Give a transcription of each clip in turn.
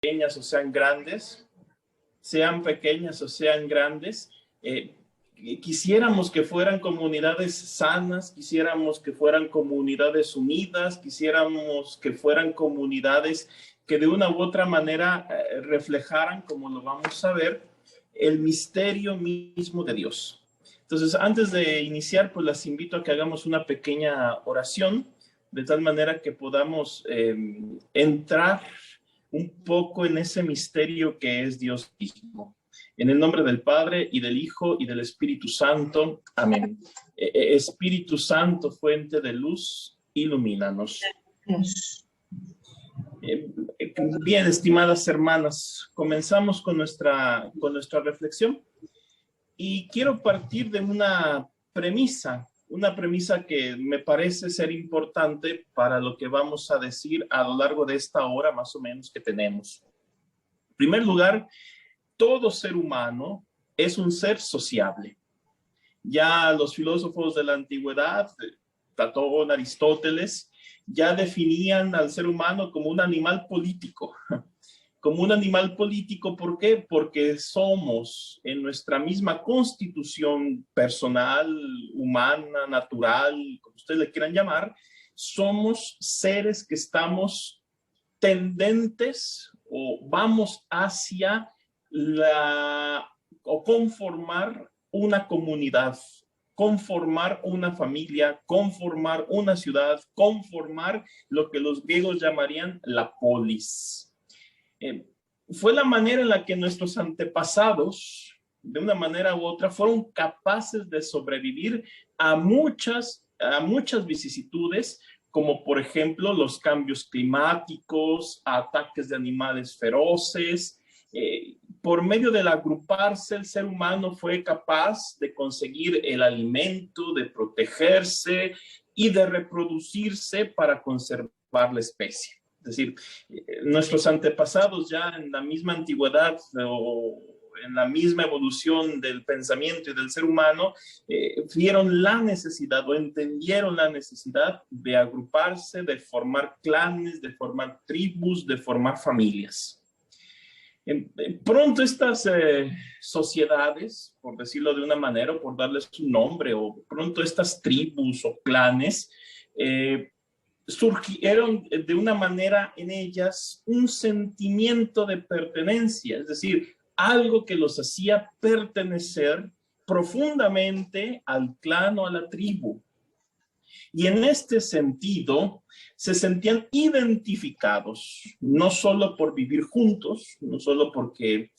pequeñas o sean grandes, sean pequeñas o sean grandes, quisiéramos que fueran comunidades sanas, quisiéramos que fueran comunidades unidas, quisiéramos que fueran comunidades que de una u otra manera reflejaran, como lo vamos a ver, el misterio mismo de Dios. Entonces, antes de iniciar, pues las invito a que hagamos una pequeña oración, de tal manera que podamos entrar un poco en ese misterio que es Dios mismo. En el nombre del Padre, y del Hijo, y del Espíritu Santo. Amén. Espíritu Santo, fuente de luz, ilumínanos. Bien, estimadas hermanas, comenzamos con nuestra reflexión. Y quiero partir de una premisa que me parece ser importante para lo que vamos a decir a lo largo de esta hora más o menos que tenemos. En primer lugar, todo ser humano es un ser sociable. Ya los filósofos de la antigüedad, Platón, Aristóteles, ya definían al ser humano como un animal político. Como un animal político, ¿por qué? Porque somos en nuestra misma constitución personal, humana, natural, como ustedes le quieran llamar, somos seres que estamos tendentes o vamos hacia o conformar una comunidad, conformar una familia, conformar una ciudad, conformar lo que los griegos llamarían la polis. Fue la manera en la que nuestros antepasados, de una manera u otra, fueron capaces de sobrevivir a muchas vicisitudes, como por ejemplo los cambios climáticos, ataques de animales feroces. Por medio del agruparse, el ser humano fue capaz de conseguir el alimento, de protegerse y de reproducirse para conservar la especie. Es decir, nuestros antepasados ya en la misma antigüedad o en la misma evolución del pensamiento y del ser humano, vieron la necesidad o entendieron la necesidad de agruparse, de formar clanes, de formar tribus, de formar familias. Pronto estas sociedades, por decirlo de una manera, o por darles un nombre, o pronto estas tribus o clanes, surgieron de una manera en ellas un sentimiento de pertenencia, es decir, algo que los hacía pertenecer profundamente al clan o a la tribu. Y en este sentido se sentían identificados, no solo por vivir juntos, no solo porque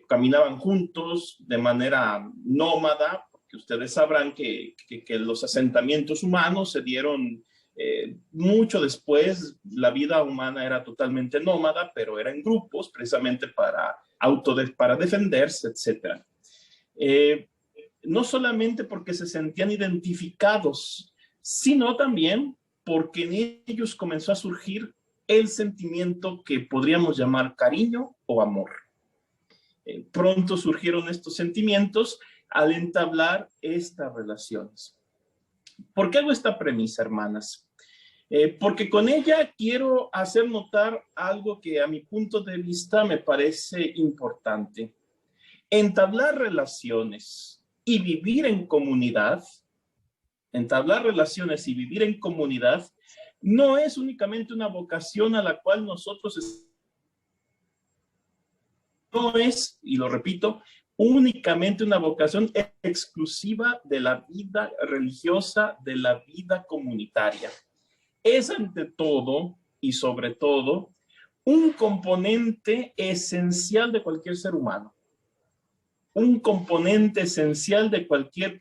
caminaban juntos de manera nómada, porque ustedes sabrán que los asentamientos humanos se dieron mucho después. La vida humana era totalmente nómada, pero era en grupos, precisamente para defenderse, etc. No solamente porque se sentían identificados, sino también porque en ellos comenzó a surgir el sentimiento que podríamos llamar cariño o amor. Pronto surgieron estos sentimientos al entablar estas relaciones. ¿Por qué hago esta premisa, hermanas? Porque con ella quiero hacer notar algo que a mi punto de vista me parece importante. Entablar relaciones y vivir en comunidad, no es únicamente una vocación a la cual nosotros no es, y lo repito, únicamente una vocación exclusiva de la vida religiosa, de la vida comunitaria. Es ante todo y sobre todo un componente esencial de cualquier ser humano. Un componente esencial de cualquier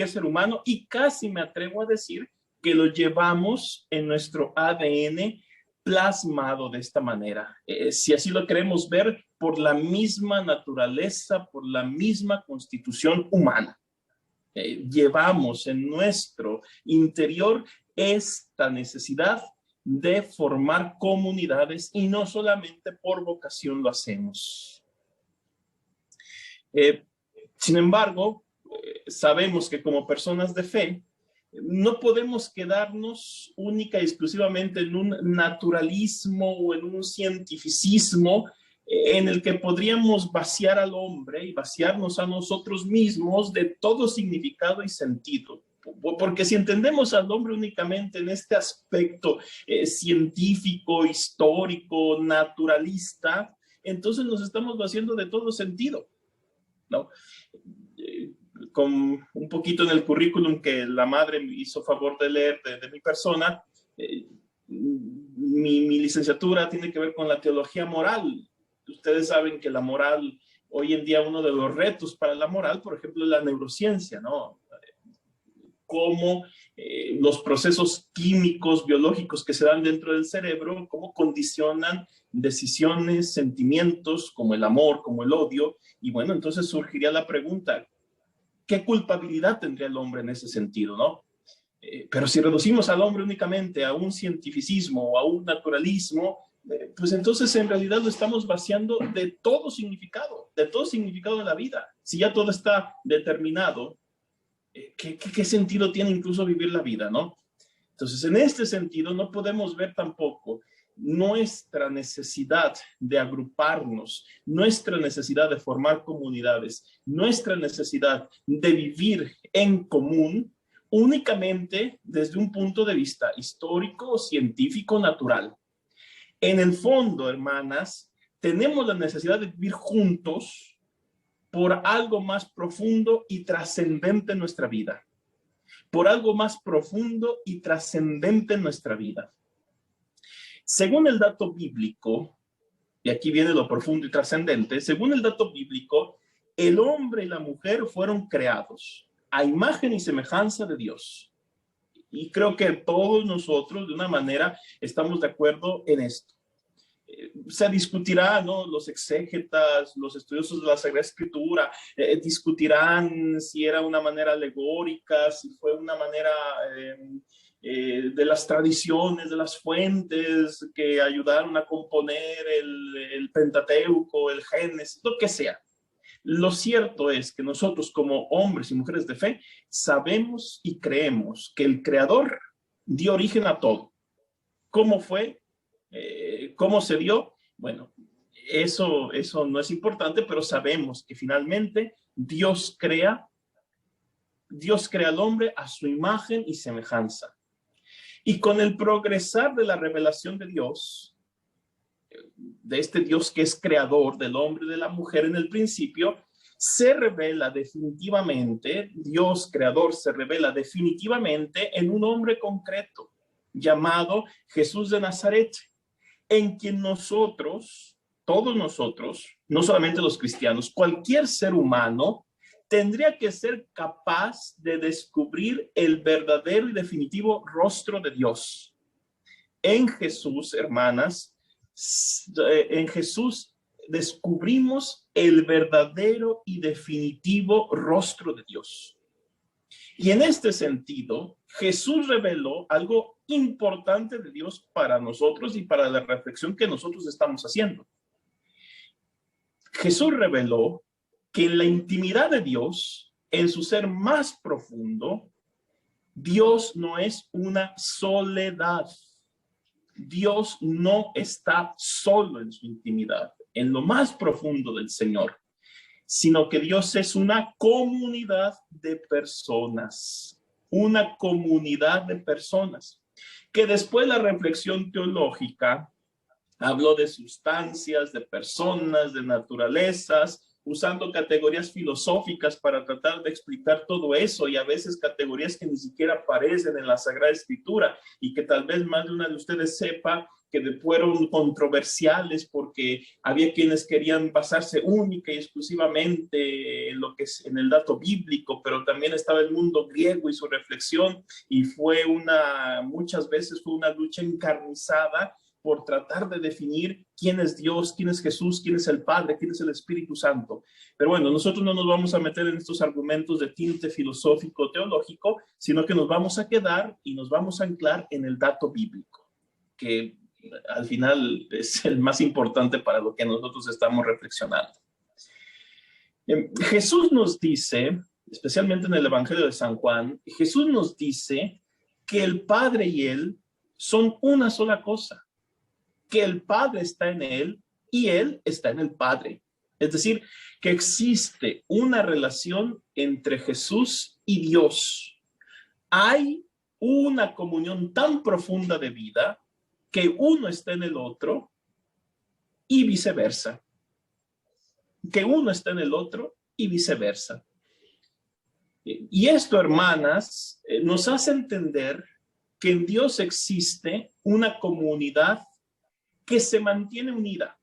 ser humano, y casi me atrevo a decir que lo llevamos en nuestro ADN plasmado de esta manera. Si así lo queremos ver, por la misma naturaleza, por la misma constitución humana. Llevamos en nuestro interior esta necesidad de formar comunidades, y no solamente por vocación lo hacemos. Sin embargo, sabemos que como personas de fe No podemos quedarnos única y exclusivamente en un naturalismo o en un cientificismo en el que podríamos vaciar al hombre y vaciarnos a nosotros mismos de todo significado y sentido. Porque si entendemos al hombre únicamente en este aspecto científico, histórico, naturalista, entonces nos estamos vaciando de todo sentido, ¿no? Con un poquito en el currículum que la madre me hizo favor de leer de mi persona, mi licenciatura tiene que ver con la teología moral. Ustedes saben que la moral, hoy en día uno de los retos para la moral, por ejemplo, es la neurociencia, ¿no? Cómo los procesos químicos, biológicos que se dan dentro del cerebro, cómo condicionan decisiones, sentimientos, como el amor, como el odio. Y bueno, entonces surgiría la pregunta, ¿qué culpabilidad tendría el hombre en ese sentido, no? Pero si reducimos al hombre únicamente a un cientificismo o a un naturalismo, pues entonces en realidad lo estamos vaciando de todo significado de la vida. Si ya todo está determinado, ¿qué sentido tiene incluso vivir la vida, no? Entonces, en este sentido, no podemos ver tampoco nuestra necesidad de agruparnos, nuestra necesidad de formar comunidades, nuestra necesidad de vivir en común únicamente desde un punto de vista histórico, científico, natural. En el fondo, hermanas, tenemos la necesidad de vivir juntos por algo más profundo y trascendente en nuestra vida. Por algo más profundo y trascendente en nuestra vida. Según el dato bíblico, y aquí viene lo profundo y trascendente, según el dato bíblico, el hombre y la mujer fueron creados a imagen y semejanza de Dios. Y creo que todos nosotros, de una manera, estamos de acuerdo en esto. Se discutirá, ¿no? Los exégetas, los estudiosos de la Sagrada Escritura, discutirán si era una manera alegórica, si fue una manera de las tradiciones, de las fuentes que ayudaron a componer el Pentateuco, el Génesis, lo que sea. Lo cierto es que nosotros como hombres y mujeres de fe sabemos y creemos que el Creador dio origen a todo. ¿Cómo fue? ¿Cómo se dio? Bueno, eso no es importante, pero sabemos que finalmente Dios crea al hombre a su imagen y semejanza. Y con el progresar de la revelación de Dios, de este Dios que es creador del hombre y de la mujer en el principio, se revela definitivamente, Dios creador se revela definitivamente en un hombre concreto llamado Jesús de Nazaret, en quien nosotros, todos nosotros, no solamente los cristianos, cualquier ser humano tendría que ser capaz de descubrir el verdadero y definitivo rostro de Dios. En Jesús, hermanas, en Jesús descubrimos el verdadero y definitivo rostro de Dios. Y en este sentido, Jesús reveló algo importante de Dios para nosotros y para la reflexión que nosotros estamos haciendo. Jesús reveló que en la intimidad de Dios, en su ser más profundo, Dios no es una soledad. Dios no está solo en su intimidad, en lo más profundo del Señor, sino que Dios es una comunidad de personas, una comunidad de personas, que después la reflexión teológica habló de sustancias, de personas, de naturalezas, usando categorías filosóficas para tratar de explicar todo eso, y a veces categorías que ni siquiera aparecen en la Sagrada Escritura y que tal vez más de una de ustedes sepa que fueron controversiales porque había quienes querían basarse única y exclusivamente en lo que es en el dato bíblico, pero también estaba el mundo griego y su reflexión, y muchas veces fue una lucha encarnizada por tratar de definir quién es Dios, quién es Jesús, quién es el Padre, quién es el Espíritu Santo. Pero bueno, nosotros no nos vamos a meter en estos argumentos de tinte filosófico, teológico, sino que nos vamos a quedar y nos vamos a anclar en el dato bíblico, que al final es el más importante para lo que nosotros estamos reflexionando. Jesús nos dice especialmente en el Evangelio de San Juan, Jesús nos dice que el Padre y Él son una sola cosa, que el Padre está en Él y Él está en el Padre. Es decir, que existe una relación entre Jesús y Dios. Hay una comunión tan profunda de vida que uno está en el otro y viceversa. Que uno está en el otro y viceversa. Y esto, hermanas, nos hace entender que en Dios existe una comunidad que se mantiene unida.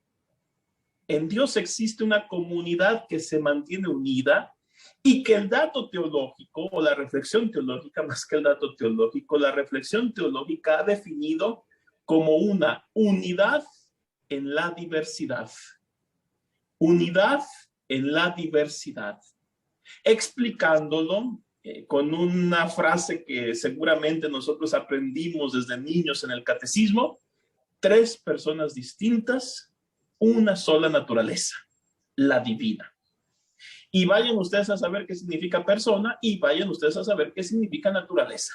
En Dios existe una comunidad que se mantiene unida y que el dato teológico o la reflexión teológica, más que el dato teológico, la reflexión teológica ha definido como una unidad en la diversidad. Unidad en la diversidad. Explicándolo con una frase que seguramente nosotros aprendimos desde niños en el catecismo: 3 personas distintas, una sola naturaleza, la divina. Y vayan ustedes a saber qué significa persona y vayan ustedes a saber qué significa naturaleza.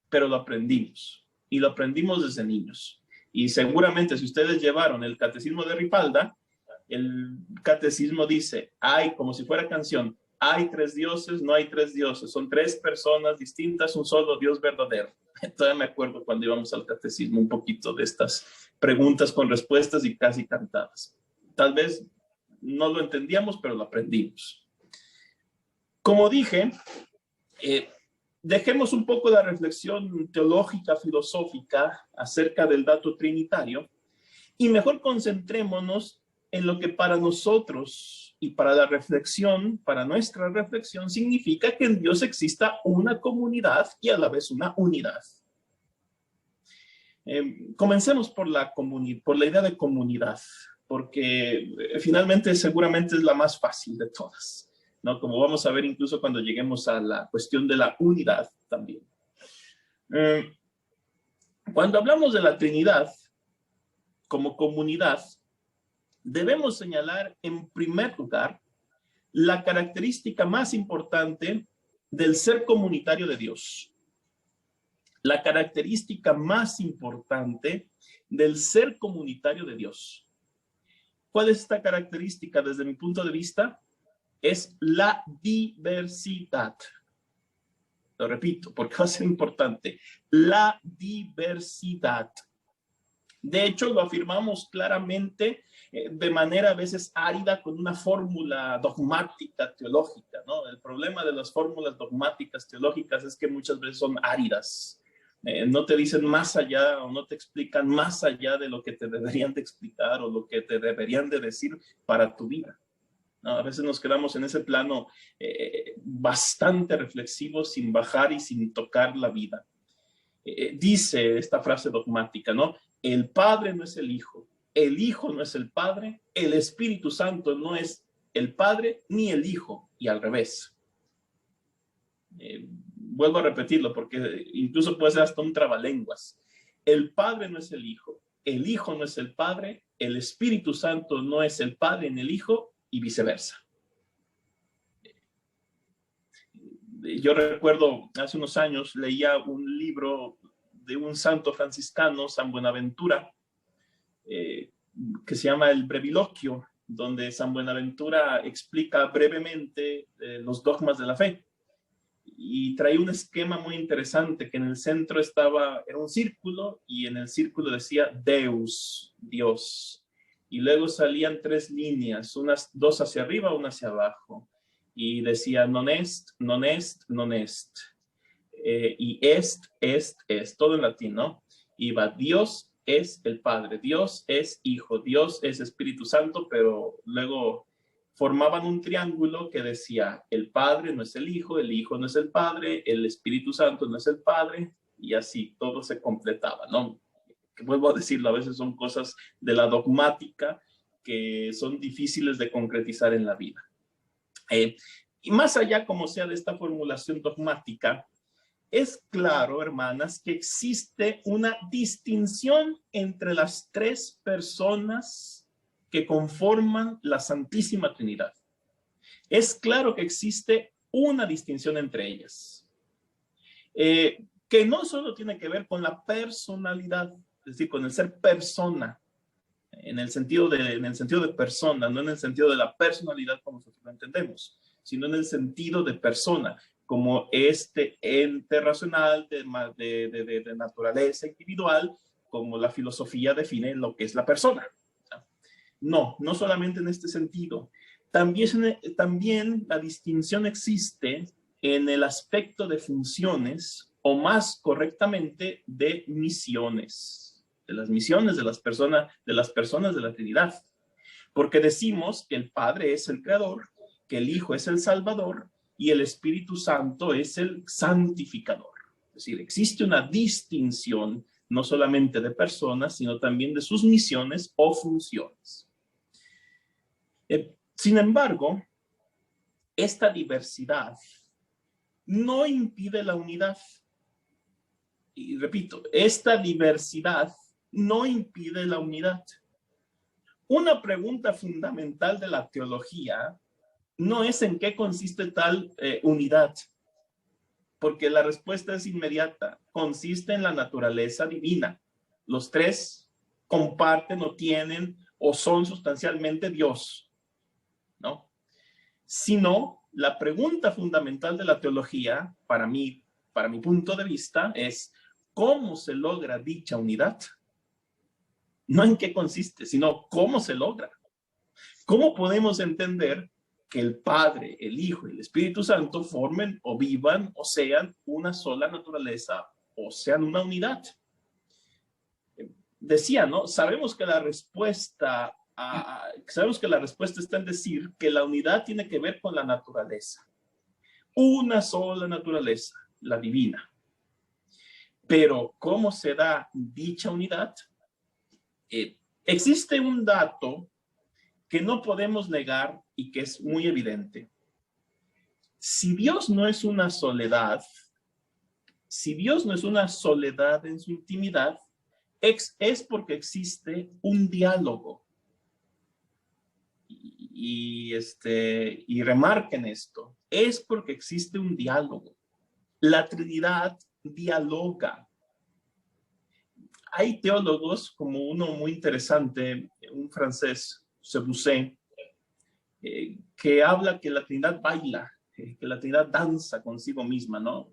Pero lo aprendimos y lo aprendimos desde niños. Y seguramente si ustedes llevaron el catecismo de Ripalda, el catecismo dice, hay, como si fuera canción, hay 3 dioses, no hay 3 dioses, son 3 personas distintas, un solo Dios verdadero. Todavía me acuerdo cuando íbamos al catecismo un poquito de estas preguntas con respuestas y casi cantadas. Tal vez no lo entendíamos, pero lo aprendimos. Como dije, dejemos un poco la reflexión teológica, filosófica acerca del dato trinitario y mejor concentrémonos en lo que para nosotros y para la reflexión, para nuestra reflexión, significa que en Dios exista una comunidad y a la vez una unidad. Comencemos por la idea de comunidad, porque finalmente seguramente es la más fácil de todas, ¿no? Como vamos a ver incluso cuando lleguemos a la cuestión de la unidad también. Cuando hablamos de la Trinidad como comunidad, debemos señalar en primer lugar la característica más importante del ser comunitario de Dios. La característica más importante del ser comunitario de Dios. ¿Cuál es esta característica desde mi punto de vista? Es la diversidad. Lo repito, porque va a ser importante. La diversidad. De hecho, lo afirmamos claramente de manera a veces árida con una fórmula dogmática teológica, ¿no? El problema de las fórmulas dogmáticas teológicas es que muchas veces son áridas. No te dicen más allá o no te explican más allá de lo que te deberían de explicar o lo que te deberían de decir para tu vida, ¿no? A veces nos quedamos en ese plano bastante reflexivo sin bajar y sin tocar la vida. Dice esta frase dogmática, ¿no? El Padre no es el Hijo no es el Padre, el Espíritu Santo no es el Padre ni el Hijo, y al revés. Vuelvo a repetirlo porque incluso puede ser hasta un trabalenguas. El Padre no es el Hijo no es el Padre, el Espíritu Santo no es el Padre ni el Hijo, y viceversa. Yo recuerdo hace unos años leía un libro de un santo franciscano, San Buenaventura, que se llama El Breviloquio, donde San Buenaventura explica brevemente los dogmas de la fe. Y traía un esquema muy interesante, que en el centro era un círculo, y en el círculo decía Deus, Dios. Y luego salían 3 líneas, 2 hacia arriba, 1 hacia abajo. Y decía non est, non est, non est. Y est, todo en latín, ¿no? Y va, Dios es el Padre, Dios es Hijo, Dios es Espíritu Santo, pero luego formaban un triángulo que decía, el Padre no es el Hijo no es el Padre, el Espíritu Santo no es el Padre, y así todo se completaba, ¿no? Que vuelvo a decirlo, a veces son cosas de la dogmática que son difíciles de concretizar en la vida. Y más allá, como sea, de esta formulación dogmática, es claro, hermanas, que existe una distinción entre las 3 personas que conforman la Santísima Trinidad. Es claro que existe una distinción entre ellas, que no solo tiene que ver con la personalidad, es decir, con el ser persona, en el sentido de persona, no en el sentido de la personalidad como nosotros lo entendemos, sino en el sentido de persona, como este ente racional de naturaleza individual, como la filosofía define lo que es la persona. No, no solamente en este sentido. También la distinción existe en el aspecto de funciones, o más correctamente, de misiones, de las misiones de las personas de la Trinidad. Porque decimos que el Padre es el Creador, que el Hijo es el Salvador y el Espíritu Santo es el santificador. Es decir, existe una distinción no solamente de personas, sino también de sus misiones o funciones. Sin embargo, esta diversidad no impide la unidad. Y repito, esta diversidad no impide la unidad. Una pregunta fundamental de la teología no es en qué consiste tal unidad, porque la respuesta es inmediata. Consiste en la naturaleza divina. Los tres comparten o tienen o son sustancialmente Dios, ¿no? Sino, la pregunta fundamental de la teología, para mi punto de vista, es ¿cómo se logra dicha unidad? No en qué consiste, sino cómo se logra. ¿Cómo podemos entender que el Padre, el Hijo y el Espíritu Santo formen o vivan o sean una sola naturaleza o sean una unidad? Decía, ¿no? Sabemos que la respuesta está en decir que la unidad tiene que ver con la naturaleza. Una sola naturaleza, la divina. Pero, ¿cómo se da dicha unidad? Existe un dato que no podemos negar y que es muy evidente. Si Dios no es una soledad, si Dios no es una soledad en su intimidad, es porque existe un diálogo. Y remarquen esto, es porque existe un diálogo. La Trinidad dialoga. Hay teólogos, como uno muy interesante, un francés, Sebusé, que habla que la Trinidad baila, que la Trinidad danza consigo misma, ¿no?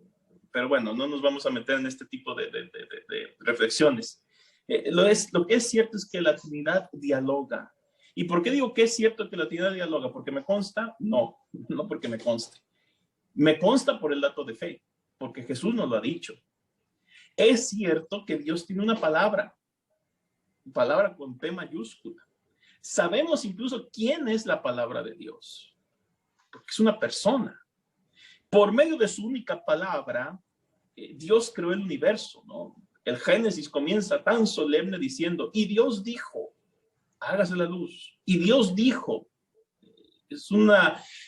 Pero bueno, no nos vamos a meter en este tipo de reflexiones. Lo que es cierto es que la Trinidad dialoga. ¿Y por qué digo que es cierto que la Trinidad dialoga? ¿Porque me consta? No, no porque me conste. Me consta por el dato de fe, porque Jesús nos lo ha dicho. Es cierto que Dios tiene una palabra con P mayúscula. Sabemos incluso quién es la palabra de Dios, porque es una persona. Por medio de su única palabra, Dios creó el universo, ¿no? El Génesis comienza tan solemne diciendo, y Dios dijo, hágase la luz. Y Dios dijo,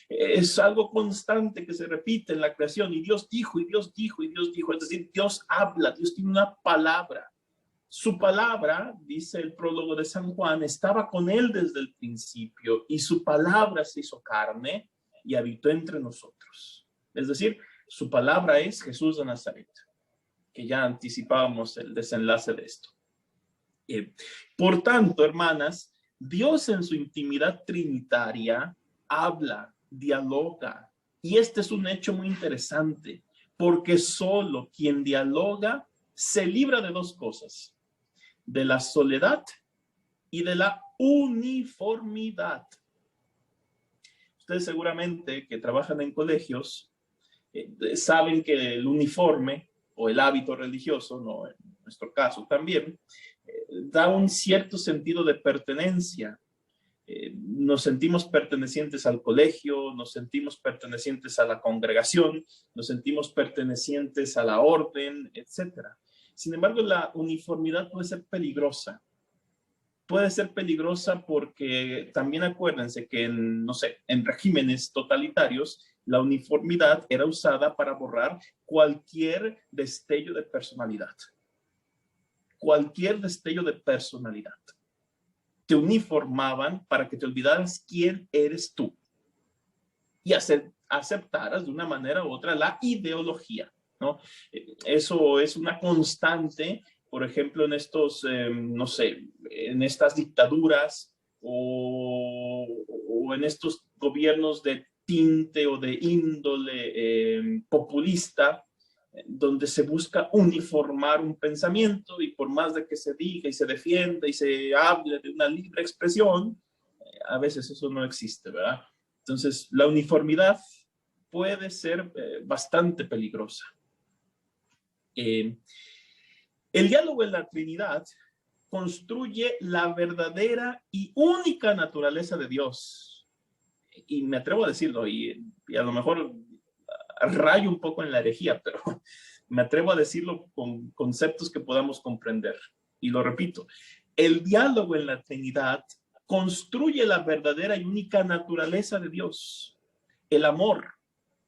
es algo constante que se repite en la creación, y Dios dijo, y Dios dijo, y Dios dijo. Es decir, Dios habla, Dios tiene una palabra. Su palabra, dice el prólogo de San Juan, estaba con él desde el principio, y su palabra se hizo carne y habitó entre nosotros. Es decir, su palabra es Jesús de Nazaret, que ya anticipábamos el desenlace de esto. Por tanto, hermanas, Dios en su intimidad trinitaria habla, dialoga, y este es un hecho muy interesante, porque solo quien dialoga se libra de dos cosas: de la soledad y de la uniformidad. Ustedes seguramente que trabajan en colegios saben que el uniforme o el hábito religioso, no, en nuestro caso también, da un cierto sentido de pertenencia. Nos sentimos pertenecientes al colegio, nos sentimos pertenecientes a la congregación, nos sentimos pertenecientes a la orden, etc. Sin embargo, la uniformidad puede ser peligrosa. Puede ser peligrosa porque también acuérdense que en regímenes totalitarios, la uniformidad era usada para borrar cualquier destello de personalidad. Cualquier destello de personalidad. Te uniformaban para que te olvidaras quién eres tú. y aceptaras de una manera u otra la ideología, ¿no? Eso es una constante, por ejemplo, en estos, no sé, en estas dictaduras o en estos gobiernos de tinte o de índole populista, donde se busca uniformar un pensamiento y por más de que se diga y se defienda y se hable de una libre expresión, a veces eso no existe, ¿verdad? Entonces, la uniformidad puede ser bastante peligrosa. El diálogo en la Trinidad construye la verdadera y única naturaleza de Dios. Y me atrevo a decirlo, y a lo mejor rayo un poco en la herejía, pero me atrevo a decirlo con conceptos que podamos comprender. Y lo repito, el diálogo en la Trinidad construye la verdadera y única naturaleza de Dios, el amor.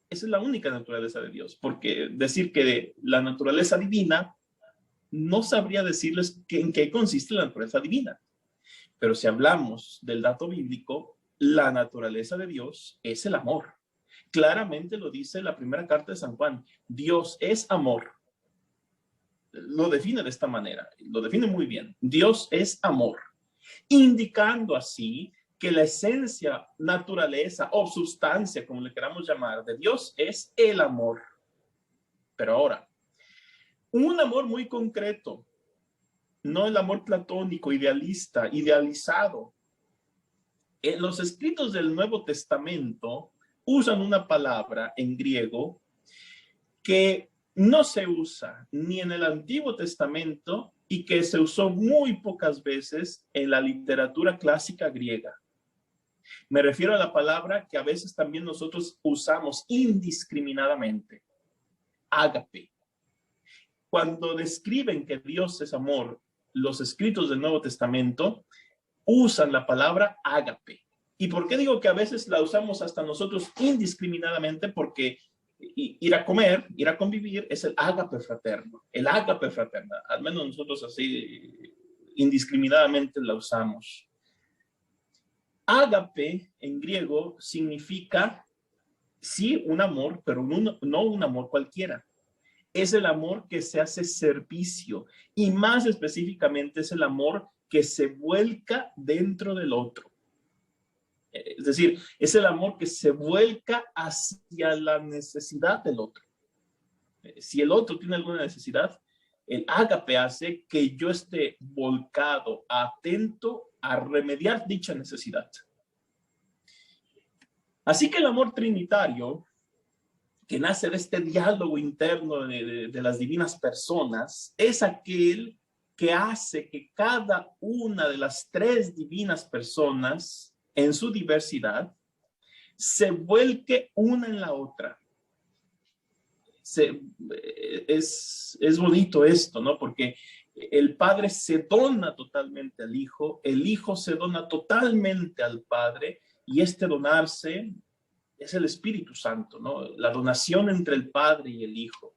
Esa es la única naturaleza de Dios, porque decir que la naturaleza divina, no sabría decirles en qué consiste la naturaleza divina. Pero si hablamos del dato bíblico, la naturaleza de Dios es el amor. Claramente lo dice la primera carta de San Juan. Dios es amor. Lo define de esta manera, lo define muy bien. Dios es amor, indicando así que la esencia, naturaleza o sustancia, como le queramos llamar, de Dios es el amor. Pero ahora, un amor muy concreto, no el amor platónico, idealista, idealizado. En los escritos del Nuevo Testamento usan una palabra en griego que no se usa ni en el Antiguo Testamento y que se usó muy pocas veces en la literatura clásica griega. Me refiero a la palabra que a veces también nosotros usamos indiscriminadamente, ágape. Cuando describen que Dios es amor, los escritos del Nuevo Testamento usan la palabra ágape. ¿Y por qué digo que a veces la usamos hasta nosotros indiscriminadamente? Porque ir a comer, ir a convivir, es el ágape fraterno, el ágape fraterna. Al menos nosotros así indiscriminadamente la usamos. Ágape en griego significa, sí, un amor, pero no un amor cualquiera. Es el amor que se hace servicio y más específicamente es el amor que se vuelca dentro del otro. Es decir, es el amor que se vuelca hacia la necesidad del otro. Si el otro tiene alguna necesidad, el ágape hace que yo esté volcado, atento a remediar dicha necesidad. Así que el amor trinitario, que nace de este diálogo interno de las divinas personas, es aquel que hace que cada una de las tres divinas personas, en su diversidad, se vuelque una en la otra. Es bonito esto, ¿no? Porque el Padre se dona totalmente al Hijo, el Hijo se dona totalmente al Padre, y este donarse es el Espíritu Santo, ¿no? La donación entre el Padre y el Hijo.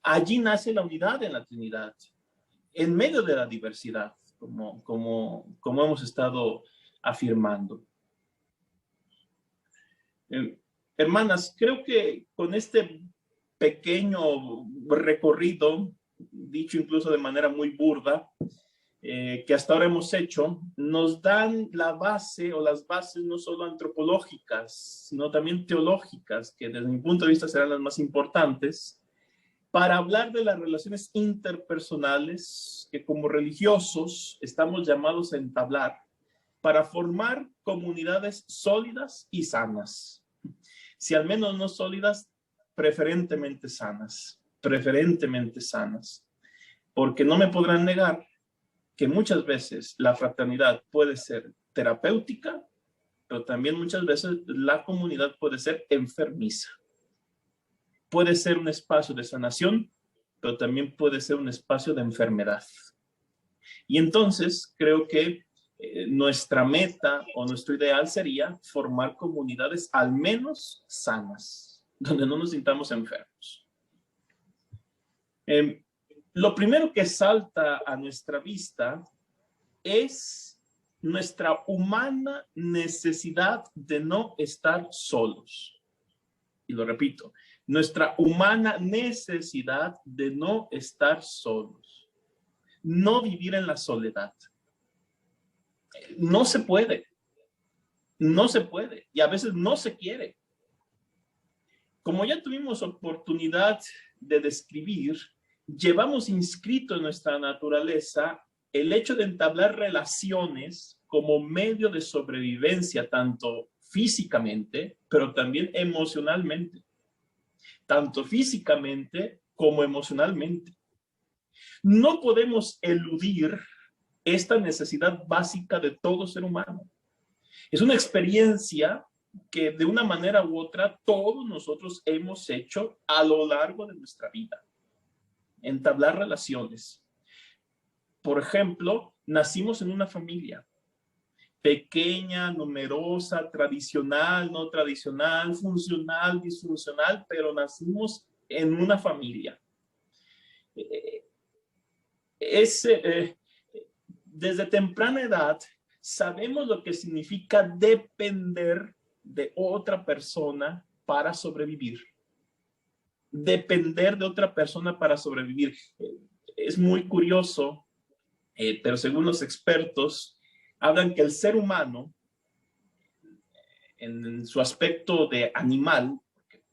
Allí nace la unidad en la Trinidad, en medio de la diversidad, como hemos estado afirmando. Hermanas, creo que con este pequeño recorrido, dicho incluso de manera muy burda, que hasta ahora hemos hecho, nos dan la base o las bases no solo antropológicas, sino también teológicas, que desde mi punto de vista serán las más importantes, para hablar de las relaciones interpersonales que como religiosos estamos llamados a entablar para formar comunidades sólidas y sanas. Si al menos no sólidas, preferentemente sanas, porque no me podrán negar que muchas veces la fraternidad puede ser terapéutica, pero también muchas veces la comunidad puede ser enfermiza. Puede ser un espacio de sanación, pero también puede ser un espacio de enfermedad. Y entonces creo que nuestra meta o nuestro ideal sería formar comunidades al menos sanas, donde no nos sintamos enfermos. Lo primero que salta a nuestra vista es nuestra humana necesidad de no estar solos. Y lo repito, nuestra humana necesidad de no estar solos. No vivir en la soledad. No se puede. No se puede. Y a veces no se quiere. Como ya tuvimos oportunidad de describir, llevamos inscrito en nuestra naturaleza el hecho de entablar relaciones como medio de sobrevivencia, tanto físicamente, pero también emocionalmente. Tanto físicamente como emocionalmente. No podemos eludir esta necesidad básica de todo ser humano. Es una experiencia que de una manera u otra todos nosotros hemos hecho a lo largo de nuestra vida. Entablar relaciones. Por ejemplo, nacimos en una familia pequeña, numerosa, tradicional, no tradicional, funcional, disfuncional, pero nacimos en una familia. Desde temprana edad sabemos lo que significa depender de otra persona para sobrevivir. Depender de otra persona para sobrevivir. Es muy curioso, pero según los expertos, hablan que el ser humano, en su aspecto de animal, porque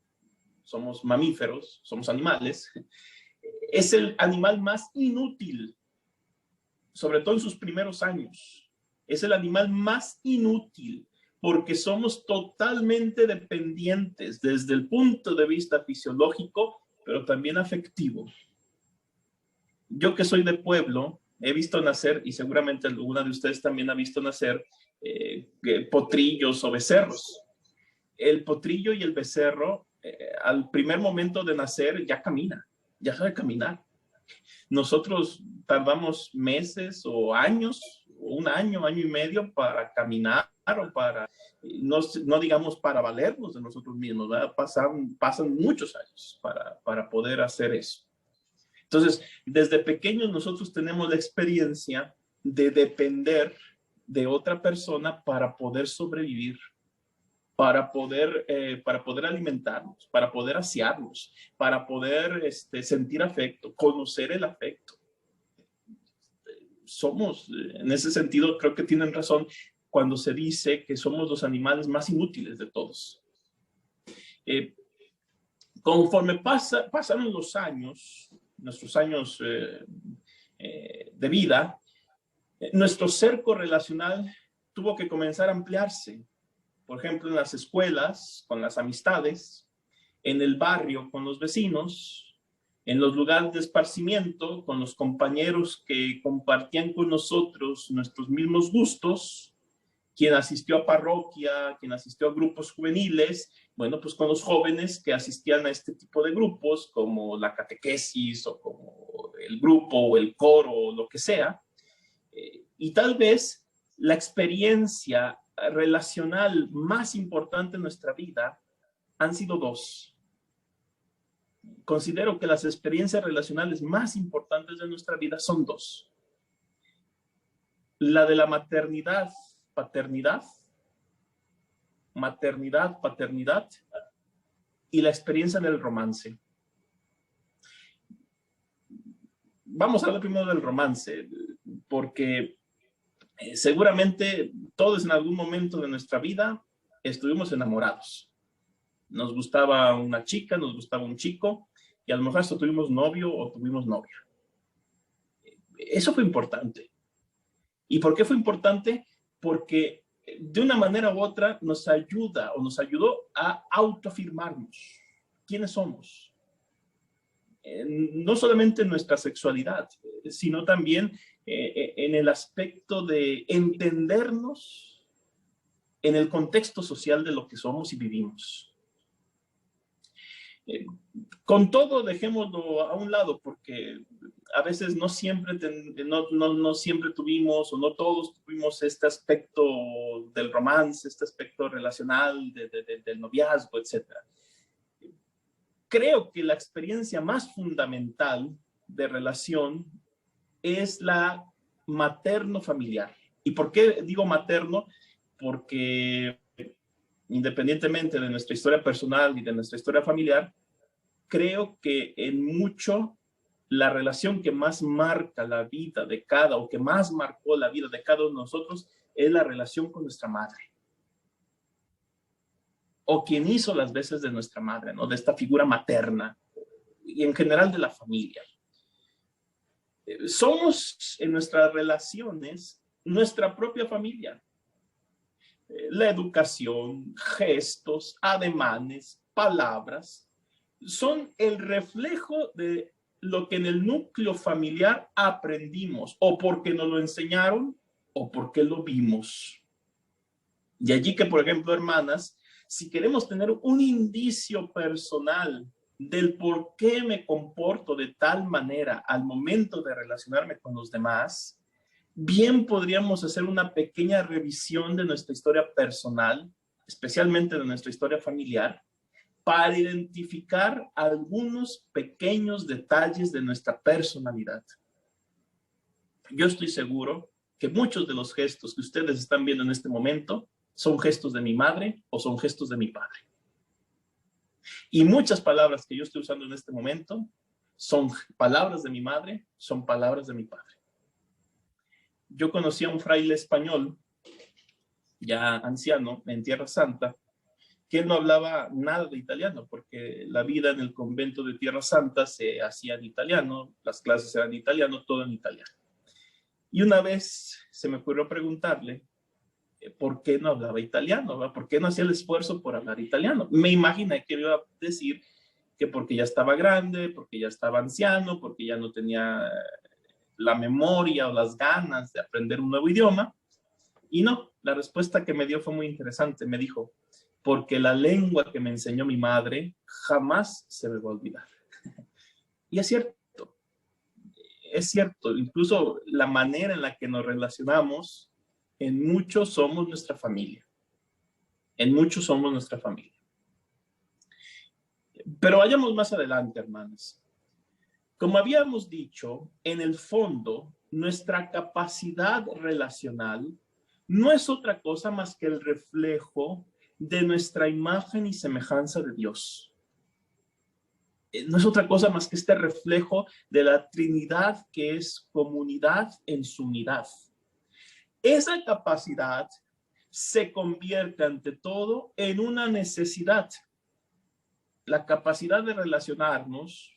somos mamíferos, somos animales, es el animal más inútil, sobre todo en sus primeros años. Es el animal más inútil porque somos totalmente dependientes desde el punto de vista fisiológico, pero también afectivo. Yo que soy de pueblo, he visto nacer, y seguramente alguna de ustedes también ha visto nacer, potrillos o becerros. El potrillo y el becerro, al primer momento de nacer, ya camina, ya sabe caminar. Nosotros tardamos meses o años, un año, año y medio para caminar o para, no digamos para valernos de nosotros mismos, ¿verdad? Pasan muchos años para poder hacer eso. Entonces, desde pequeños nosotros tenemos la experiencia de depender de otra persona para poder sobrevivir, para poder alimentarnos, para poder asearnos, para poder sentir afecto, conocer el afecto. Somos, en ese sentido, creo que tienen razón cuando se dice que somos los animales más inútiles de todos. Conforme pasaron los años, nuestros años de vida, nuestro cerco relacional tuvo que comenzar a ampliarse. Por ejemplo, en las escuelas, con las amistades, en el barrio, con los vecinos, en los lugares de esparcimiento, con los compañeros que compartían con nosotros nuestros mismos gustos, quien asistió a parroquia, quien asistió a grupos juveniles, bueno, pues con los jóvenes que asistían a este tipo de grupos, como la catequesis o como el grupo o el coro o lo que sea. Y tal vez la experiencia relacional más importante en nuestra vida han sido dos. Considero que las experiencias relacionales más importantes de nuestra vida son dos. La de la maternidad, paternidad, y la experiencia del romance. Vamos a hablar primero del romance, porque seguramente todos en algún momento de nuestra vida estuvimos enamorados. Nos gustaba una chica, nos gustaba un chico, y a lo mejor hasta tuvimos novio o tuvimos novia. Eso fue importante. ¿Y por qué fue importante? Porque de una manera u otra nos ayuda o nos ayudó a autoafirmarnos. ¿Quiénes somos? No solamente en nuestra sexualidad, sino también en el aspecto de entendernos en el contexto social de lo que somos y vivimos. Con todo, dejémoslo a un lado, porque a veces no siempre tuvimos, o no todos tuvimos este aspecto del romance, este aspecto relacional, del noviazgo, etc. Creo que la experiencia más fundamental de relación es la materno-familiar. ¿Y por qué digo materno? Porque independientemente de nuestra historia personal y de nuestra historia familiar, creo que en mucho la relación que más marca la vida de cada, o que más marcó la vida de cada uno de nosotros, es la relación con nuestra madre. O quien hizo las veces de nuestra madre, ¿no? De esta figura materna y en general de la familia. Somos en nuestras relaciones nuestra propia familia. La educación, gestos, ademanes, palabras, son el reflejo de lo que en el núcleo familiar aprendimos, o porque nos lo enseñaron, o porque lo vimos. Y allí que, por ejemplo, hermanas, si queremos tener un indicio personal del por qué me comporto de tal manera al momento de relacionarme con los demás, bien podríamos hacer una pequeña revisión de nuestra historia personal, especialmente de nuestra historia familiar, para identificar algunos pequeños detalles de nuestra personalidad. Yo estoy seguro que muchos de los gestos que ustedes están viendo en este momento son gestos de mi madre o son gestos de mi padre. Y muchas palabras que yo estoy usando en este momento son palabras de mi madre, son palabras de mi padre. Yo conocí a un fraile español, ya anciano, en Tierra Santa, que él no hablaba nada de italiano, porque la vida en el convento de Tierra Santa se hacía en italiano, las clases eran en italiano, todo en italiano. Y una vez se me ocurrió preguntarle por qué no hablaba italiano, ¿verdad? ¿Por qué no hacía el esfuerzo por hablar italiano? Me imaginé que iba a decir que porque ya estaba grande, porque ya estaba anciano, porque ya no tenía la memoria o las ganas de aprender un nuevo idioma. Y no, la respuesta que me dio fue muy interesante. Me dijo, porque la lengua que me enseñó mi madre jamás se me va a olvidar. Y es cierto, incluso la manera en la que nos relacionamos, en muchos somos nuestra familia. En muchos somos nuestra familia. Pero vayamos más adelante, hermanos. Como habíamos dicho, en el fondo, nuestra capacidad relacional no es otra cosa más que el reflejo de nuestra imagen y semejanza de Dios. No es otra cosa más que este reflejo de la Trinidad, que es comunidad en su unidad. Esa capacidad se convierte ante todo en una necesidad. La capacidad de relacionarnos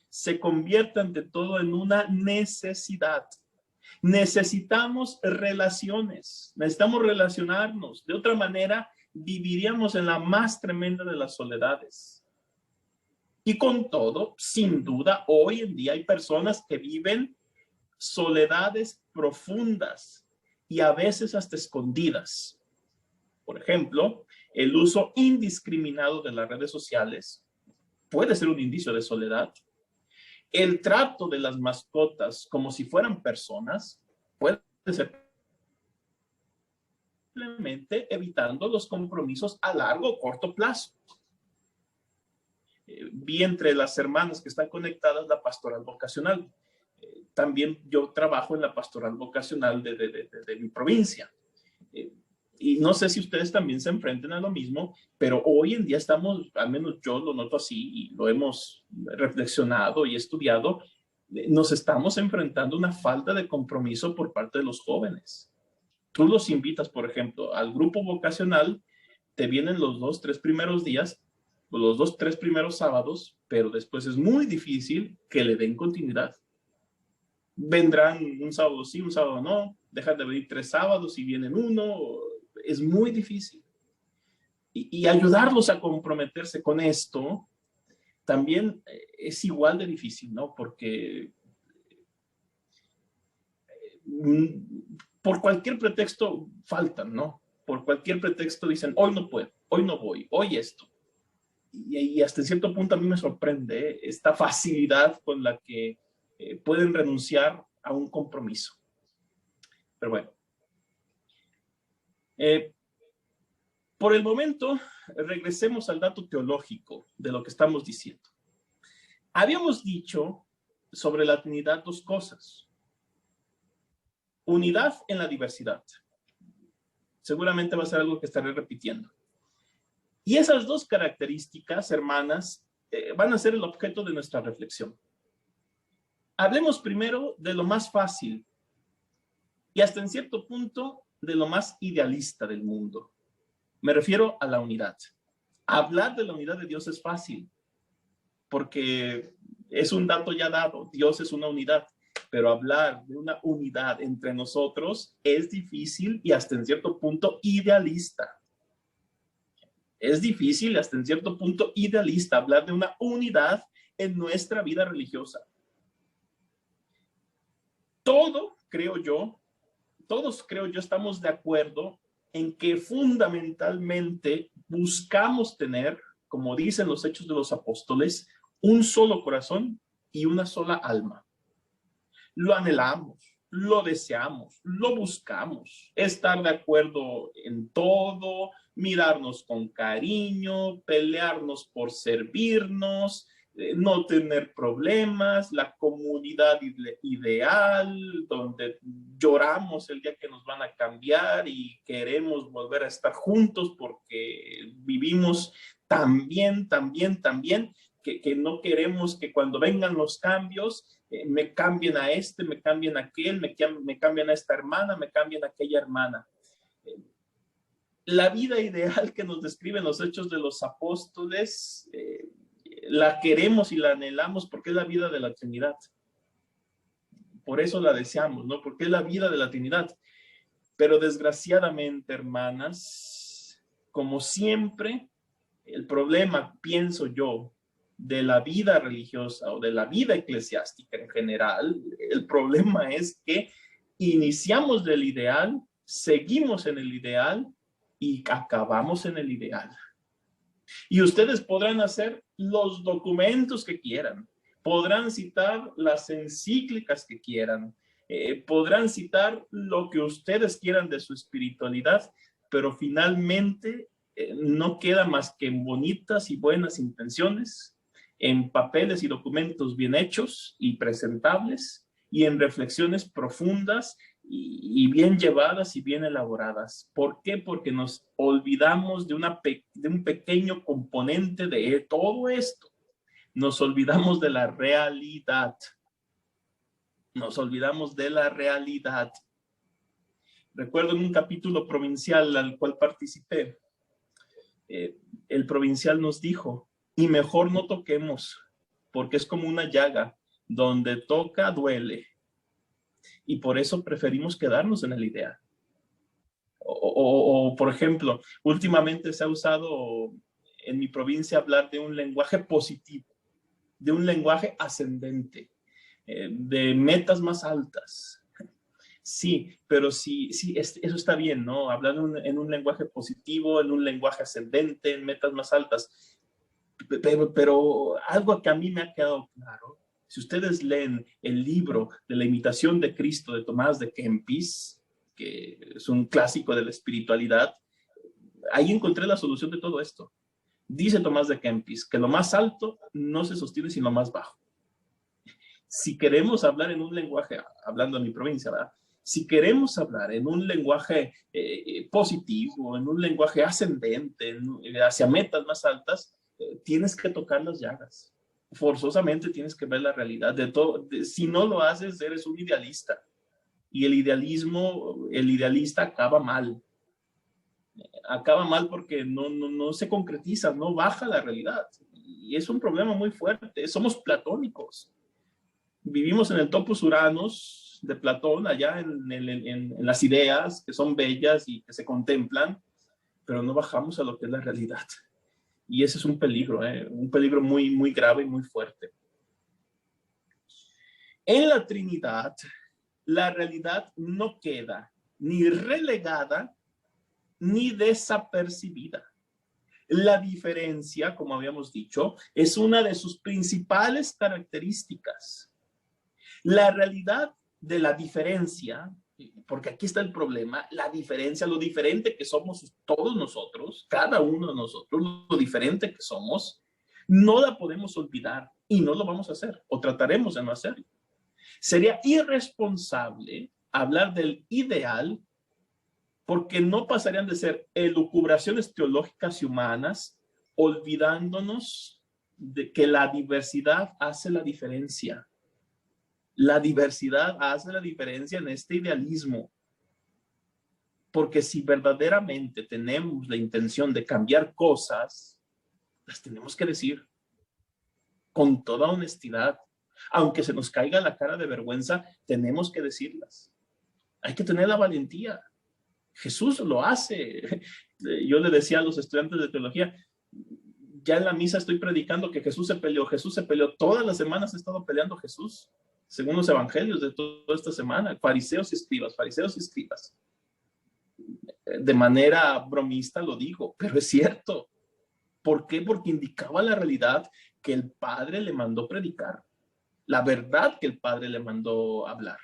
se convierte ante todo en una necesidad. Necesitamos relaciones, necesitamos relacionarnos. De otra manera, viviríamos en la más tremenda de las soledades. Y con todo, sin duda, hoy en día hay personas que viven soledades profundas y a veces hasta escondidas. Por ejemplo, el uso indiscriminado de las redes sociales puede ser un indicio de soledad. El trato de las mascotas como si fueran personas puede ser simplemente evitando los compromisos a largo o corto plazo. Vi entre las hermanas que están conectadas la pastoral vocacional. También yo trabajo en la pastoral vocacional de mi provincia. Y no sé si ustedes también se enfrenten a lo mismo, pero hoy en día estamos, al menos yo lo noto así y lo hemos reflexionado y estudiado, nos estamos enfrentando a una falta de compromiso por parte de los jóvenes. Tú los invitas, por ejemplo, al grupo vocacional, te vienen los 2, 3 primeros días, los 2, 3 primeros sábados, pero después es muy difícil que le den continuidad. Vendrán un sábado sí, un sábado no, dejan de venir 3 sábados y vienen uno, es muy difícil. Y ayudarlos a comprometerse con esto también es igual de difícil, ¿no? Porque por cualquier pretexto faltan, ¿no? Por cualquier pretexto dicen, hoy no puedo, hoy no voy, hoy esto. Y hasta en cierto punto a mí me sorprende esta facilidad con la que pueden renunciar a un compromiso. Pero bueno. Por el momento, regresemos al dato teológico de lo que estamos diciendo. Habíamos dicho sobre la Trinidad 2 cosas. unidad en la diversidad. Seguramente va a ser algo que estaré repitiendo. Y esas dos características, hermanas, van a ser el objeto de nuestra reflexión. Hablemos primero de lo más fácil y hasta en cierto punto de lo más idealista del mundo. Me refiero a la unidad. Hablar de la unidad de Dios es fácil, porque es un dato ya dado. Dios es una unidad, pero hablar de una unidad entre nosotros es difícil y hasta en cierto punto idealista. Es difícil hasta en cierto punto idealista hablar de una unidad en nuestra vida religiosa. Todos, creo yo, estamos de acuerdo en que fundamentalmente buscamos tener, como dicen los Hechos de los Apóstoles, un solo corazón y una sola alma. Lo anhelamos, lo deseamos, lo buscamos, estar de acuerdo en todo, mirarnos con cariño, pelearnos por servirnos, no tener problemas, la comunidad ideal, donde lloramos el día que nos van a cambiar y queremos volver a estar juntos porque vivimos tan bien, que no queremos que cuando vengan los cambios me cambien a este, me cambien a aquel, me cambian a esta hermana, me cambian a aquella hermana. La vida ideal que nos describen los Hechos de los Apóstoles, la queremos y la anhelamos porque es la vida de la Trinidad. Por eso la deseamos, ¿no? Porque es la vida de la Trinidad. Pero desgraciadamente, hermanas, como siempre, el problema, pienso yo, de la vida religiosa o de la vida eclesiástica en general, el problema es que iniciamos del ideal, seguimos en el ideal y acabamos en el ideal. Y ustedes podrán hacer los documentos que quieran, podrán citar las encíclicas que quieran, podrán citar lo que ustedes quieran de su espiritualidad, pero finalmente no queda más que en bonitas y buenas intenciones, en papeles y documentos bien hechos y presentables, y en reflexiones profundas y bien llevadas y bien elaboradas. ¿Por qué? Porque nos olvidamos de un pequeño componente de todo esto. Nos olvidamos de la realidad. Nos olvidamos de la realidad. Recuerdo en un capítulo provincial al cual participé, el provincial nos dijo, y mejor no toquemos, porque es como una llaga, donde toca duele. Y por eso preferimos quedarnos en el ideal. O, por ejemplo, últimamente se ha usado en mi provincia hablar de un lenguaje positivo, de un lenguaje ascendente, de metas más altas. Sí, pero sí, eso está bien, ¿no? Hablar en un lenguaje positivo, en un lenguaje ascendente, en metas más altas. Pero algo que a mí me ha quedado claro, si ustedes leen el libro de la imitación de Cristo de Tomás de Kempis, que es un clásico de la espiritualidad, ahí encontré la solución de todo esto. Dice Tomás de Kempis que lo más alto no se sostiene sino lo más bajo. Si queremos hablar en un lenguaje, hablando de mi provincia, ¿verdad? Si queremos hablar en un lenguaje positivo, en un lenguaje ascendente, hacia metas más altas, tienes que tocar las llagas. Forzosamente tienes que ver la realidad de todo. Si no lo haces, eres un idealista. Y el idealista acaba mal. Acaba mal porque no se concretiza, no baja la realidad. Y es un problema muy fuerte. Somos platónicos. Vivimos en el topos uranos de Platón, allá en las ideas que son bellas y que se contemplan, pero no bajamos a lo que es la realidad. Y ese es un peligro muy, muy grave y muy fuerte. En la Trinidad, la realidad no queda ni relegada ni desapercibida. La diferencia, como habíamos dicho, es una de sus principales características. La realidad de la diferencia, porque aquí está el problema, la diferencia, lo diferente que somos todos nosotros, cada uno de nosotros, lo diferente que somos, no la podemos olvidar y no lo vamos a hacer, o trataremos de no hacerlo. Sería irresponsable hablar del ideal, porque no pasarían de ser elucubraciones teológicas y humanas, olvidándonos de que la diversidad hace la diferencia. La diversidad hace la diferencia en este idealismo. Porque si verdaderamente tenemos la intención de cambiar cosas, las tenemos que decir con toda honestidad. Aunque se nos caiga la cara de vergüenza, tenemos que decirlas. Hay que tener la valentía. Jesús lo hace. Yo le decía a los estudiantes de teología, ya en la misa estoy predicando que Jesús se peleó. Todas las semanas ha estado peleando Jesús, según los evangelios de toda esta semana, fariseos y escribas. De manera bromista lo digo, pero es cierto. ¿Por qué? Porque indicaba la realidad que el Padre le mandó predicar, la verdad que el Padre le mandó hablar.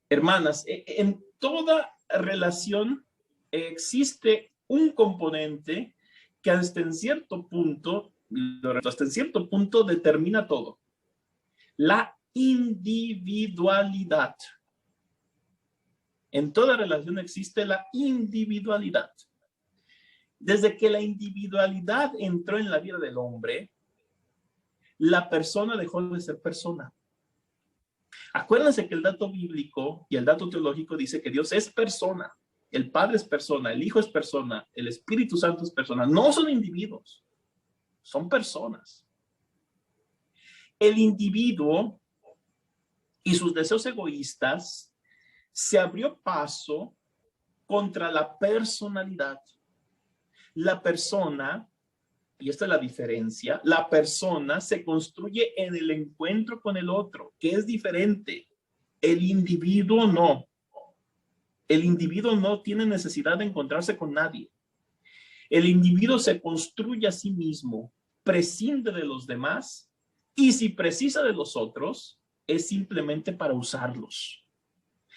Hermanas, en toda relación existe un componente que hasta en cierto punto determina todo. La individualidad. En toda relación existe la individualidad. Desde que la individualidad entró en la vida del hombre, la persona dejó de ser persona. Acuérdense que el dato bíblico y el dato teológico dice que Dios es persona. El Padre es persona, el Hijo es persona, el Espíritu Santo es persona. No son individuos, son personas. El individuo y sus deseos egoístas se abrió paso contra la personalidad. La persona, y esta es la diferencia, la persona se construye en el encuentro con el otro, que es diferente. El individuo no. El individuo no tiene necesidad de encontrarse con nadie. El individuo se construye a sí mismo, prescinde de los demás, y si precisa de los otros, es simplemente para usarlos.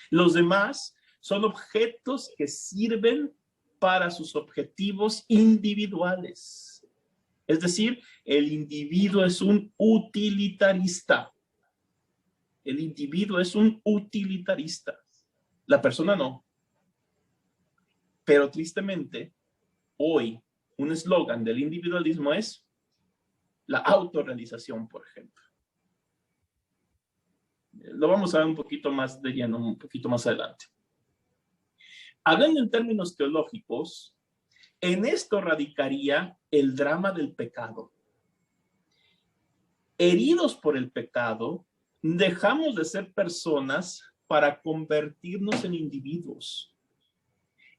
Los demás son objetos que sirven para sus objetivos individuales. Es decir, el individuo es un utilitarista. El individuo es un utilitarista. La persona no. Pero tristemente, hoy, un eslogan del individualismo es la autorrealización, por ejemplo. Lo vamos a ver un poquito más de lleno, un poquito más adelante. Hablando en términos teológicos, en esto radicaría el drama del pecado. Heridos por el pecado, dejamos de ser personas para convertirnos en individuos.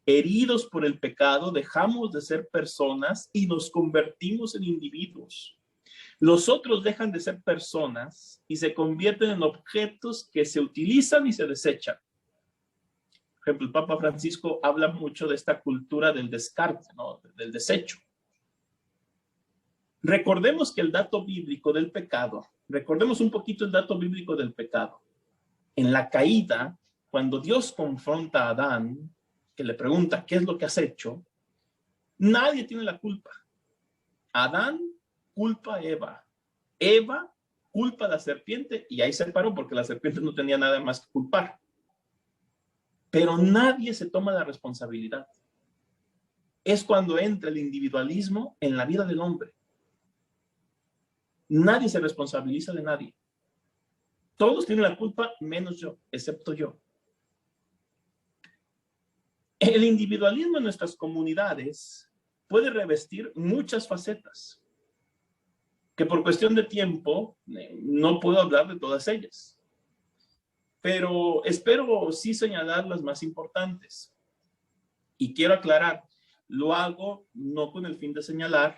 Heridos por el pecado, dejamos de ser personas y nos convertimos en individuos. Los otros dejan de ser personas y se convierten en objetos que se utilizan y se desechan. Por ejemplo, el Papa Francisco habla mucho de esta cultura del descarte, ¿no? Del desecho. Recordemos que el dato bíblico del pecado, recordemos un poquito el dato bíblico del pecado. En la caída, cuando Dios confronta a Adán, que le pregunta, ¿qué es lo que has hecho? Nadie tiene la culpa. Adán culpa a Eva. Eva culpa a la serpiente y ahí se paró porque la serpiente no tenía nada más que culpar. Pero nadie se toma la responsabilidad. Es cuando entra el individualismo en la vida del hombre. Nadie se responsabiliza de nadie. Todos tienen la culpa menos yo, excepto yo. El individualismo en nuestras comunidades puede revestir muchas facetas, que por cuestión de tiempo no puedo hablar de todas ellas. Pero espero sí señalar las más importantes. Y quiero aclarar, lo hago no con el fin de señalar,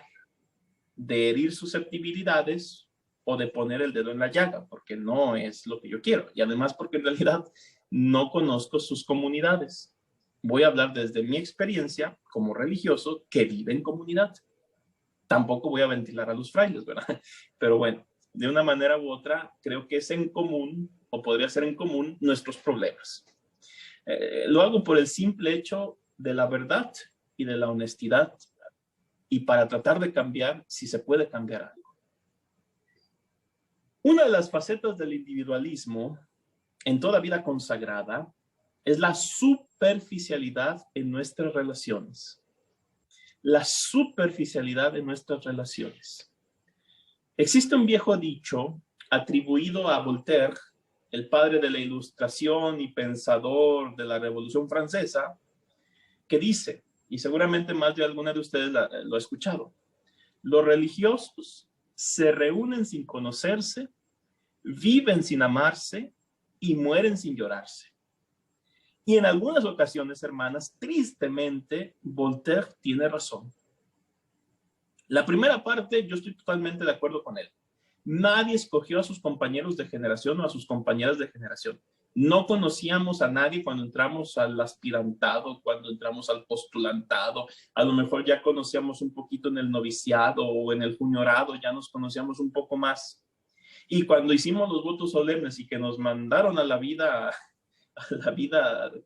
de herir susceptibilidades o de poner el dedo en la llaga, porque no es lo que yo quiero. Y además porque en realidad no conozco sus comunidades. Voy a hablar desde mi experiencia como religioso que vive en comunidad. Tampoco voy a ventilar a los frailes, ¿verdad? Pero bueno, de una manera u otra, creo que es en común, o podría ser en común, nuestros problemas. Lo hago por el simple hecho de la verdad y de la honestidad, y para tratar de cambiar si se puede cambiar algo. Una de las facetas del individualismo en toda vida consagrada es la superficialidad en nuestras relaciones. La superficialidad en nuestras relaciones. Existe un viejo dicho atribuido a Voltaire, el padre de la Ilustración y pensador de la Revolución Francesa, que dice, y seguramente más de alguna de ustedes lo ha escuchado, los religiosos se reúnen sin conocerse, viven sin amarse y mueren sin llorarse. Y en algunas ocasiones, hermanas, tristemente, Voltaire tiene razón. La primera parte, yo estoy totalmente de acuerdo con él. Nadie escogió a sus compañeros de generación o a sus compañeras de generación. No conocíamos a nadie cuando entramos al aspirantado, cuando entramos al postulantado. A lo mejor ya conocíamos un poquito en el noviciado o en el juniorado, ya nos conocíamos un poco más. Y cuando hicimos los votos solemnes y que nos mandaron a la vida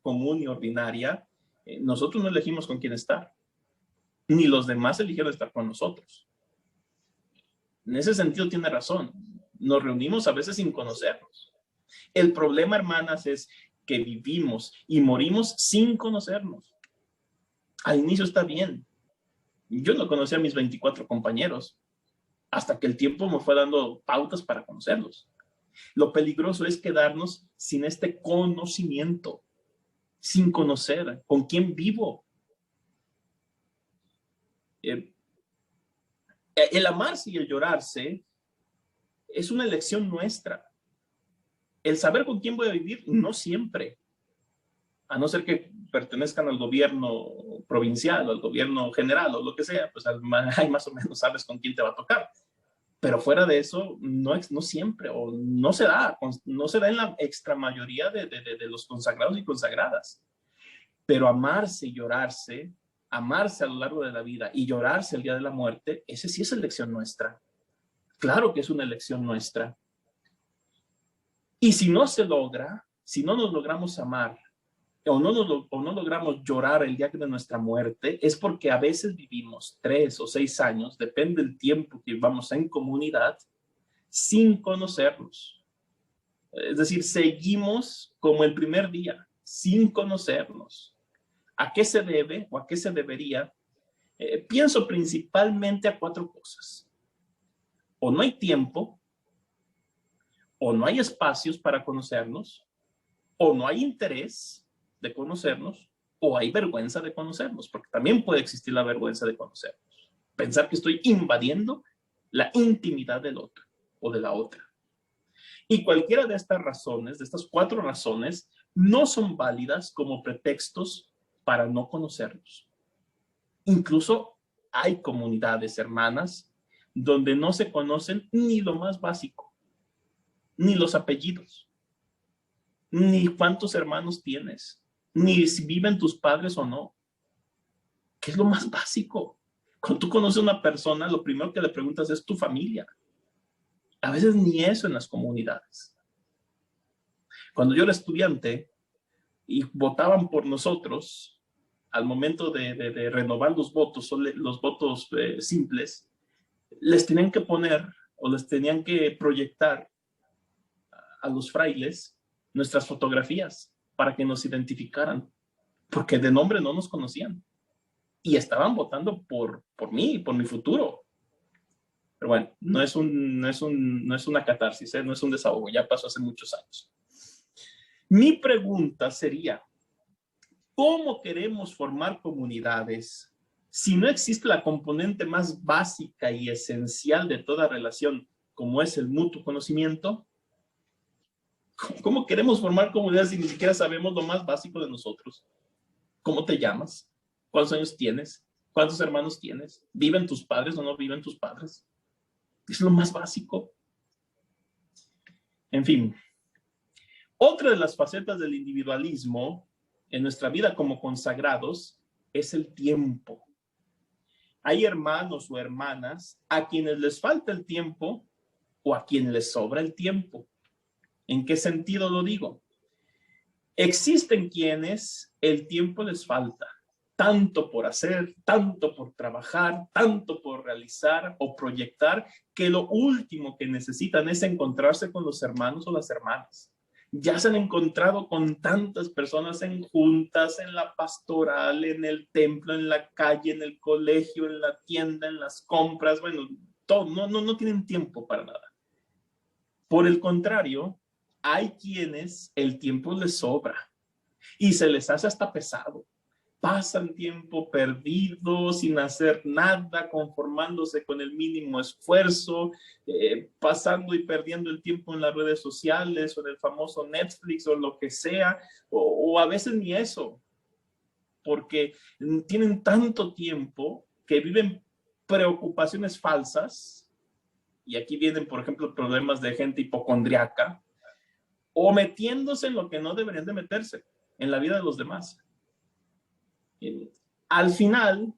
común y ordinaria, nosotros no elegimos con quién estar, ni los demás eligieron estar con nosotros. En ese sentido tiene razón. Nos reunimos a veces sin conocernos. El problema, hermanas, es que vivimos y morimos sin conocernos. Al inicio está bien. Yo no conocía a mis 24 compañeros hasta que el tiempo me fue dando pautas para conocerlos. Lo peligroso es quedarnos sin este conocimiento, sin conocer con quién vivo. El amarse y el llorarse es una elección nuestra. El saber con quién voy a vivir, no siempre. A no ser que pertenezcan al gobierno provincial o al gobierno general o lo que sea, pues ahí más o menos sabes con quién te va a tocar. Pero fuera de eso, no siempre, o no se da en la extra mayoría de los consagrados y consagradas. Pero amarse y llorarse, amarse a lo largo de la vida y llorarse el día de la muerte, ese sí es elección nuestra. Claro que es una elección nuestra. Y si no se logra, si no nos logramos amar, o no logramos llorar el día de nuestra muerte, es porque a veces vivimos 3 o 6 años, depende del tiempo que vivamos en comunidad, sin conocernos. Es decir, seguimos como el primer día, sin conocernos. ¿A qué se debe o a qué se debería? Pienso principalmente a 4 cosas. O no hay tiempo, o no hay espacios para conocernos, o no hay interés de conocernos, o hay vergüenza de conocernos, porque también puede existir la vergüenza de conocernos. Pensar que estoy invadiendo la intimidad del otro o de la otra. Y cualquiera de estas razones, de estas 4 razones, no son válidas como pretextos para no conocernos. Incluso hay comunidades hermanas donde no se conocen ni lo más básico, ni los apellidos, ni cuántos hermanos tienes, ni si viven tus padres o no. ¿Qué es lo más básico? Cuando tú conoces a una persona, lo primero que le preguntas es tu familia. A veces ni eso en las comunidades. Cuando yo era estudiante y votaban por nosotros, al momento de renovar los votos simples, les tenían que poner o les tenían que proyectar a los frailes nuestras fotografías para que nos identificaran, porque de nombre no nos conocían y estaban votando por mí, por mi futuro. Pero bueno, no es una catarsis, no es un desahogo, ya pasó hace muchos años. Mi pregunta sería, ¿cómo queremos formar comunidades si no existe la componente más básica y esencial de toda relación, como es el mutuo conocimiento? ¿Cómo queremos formar comunidades si ni siquiera sabemos lo más básico de nosotros? ¿Cómo te llamas? ¿Cuántos años tienes? ¿Cuántos hermanos tienes? ¿Viven tus padres o no viven tus padres? Es lo más básico. En fin, otra de las facetas del individualismo en nuestra vida como consagrados es el tiempo. Hay hermanos o hermanas a quienes les falta el tiempo o a quienes les sobra el tiempo. ¿En qué sentido lo digo? Existen quienes el tiempo les falta tanto por hacer, tanto por trabajar, tanto por realizar o proyectar, que lo último que necesitan es encontrarse con los hermanos o las hermanas. Ya se han encontrado con tantas personas en juntas, en la pastoral, en el templo, en la calle, en el colegio, en la tienda, en las compras, bueno, todo, no tienen tiempo para nada. Por el contrario, hay quienes el tiempo les sobra y se les hace hasta pesado. Pasan tiempo perdido, sin hacer nada, conformándose con el mínimo esfuerzo, pasando y perdiendo el tiempo en las redes sociales o en el famoso Netflix o lo que sea, o a veces ni eso, porque tienen tanto tiempo que viven preocupaciones falsas, y aquí vienen, por ejemplo, problemas de gente hipocondriaca, o metiéndose en lo que no deberían de meterse, en la vida de los demás. Al final,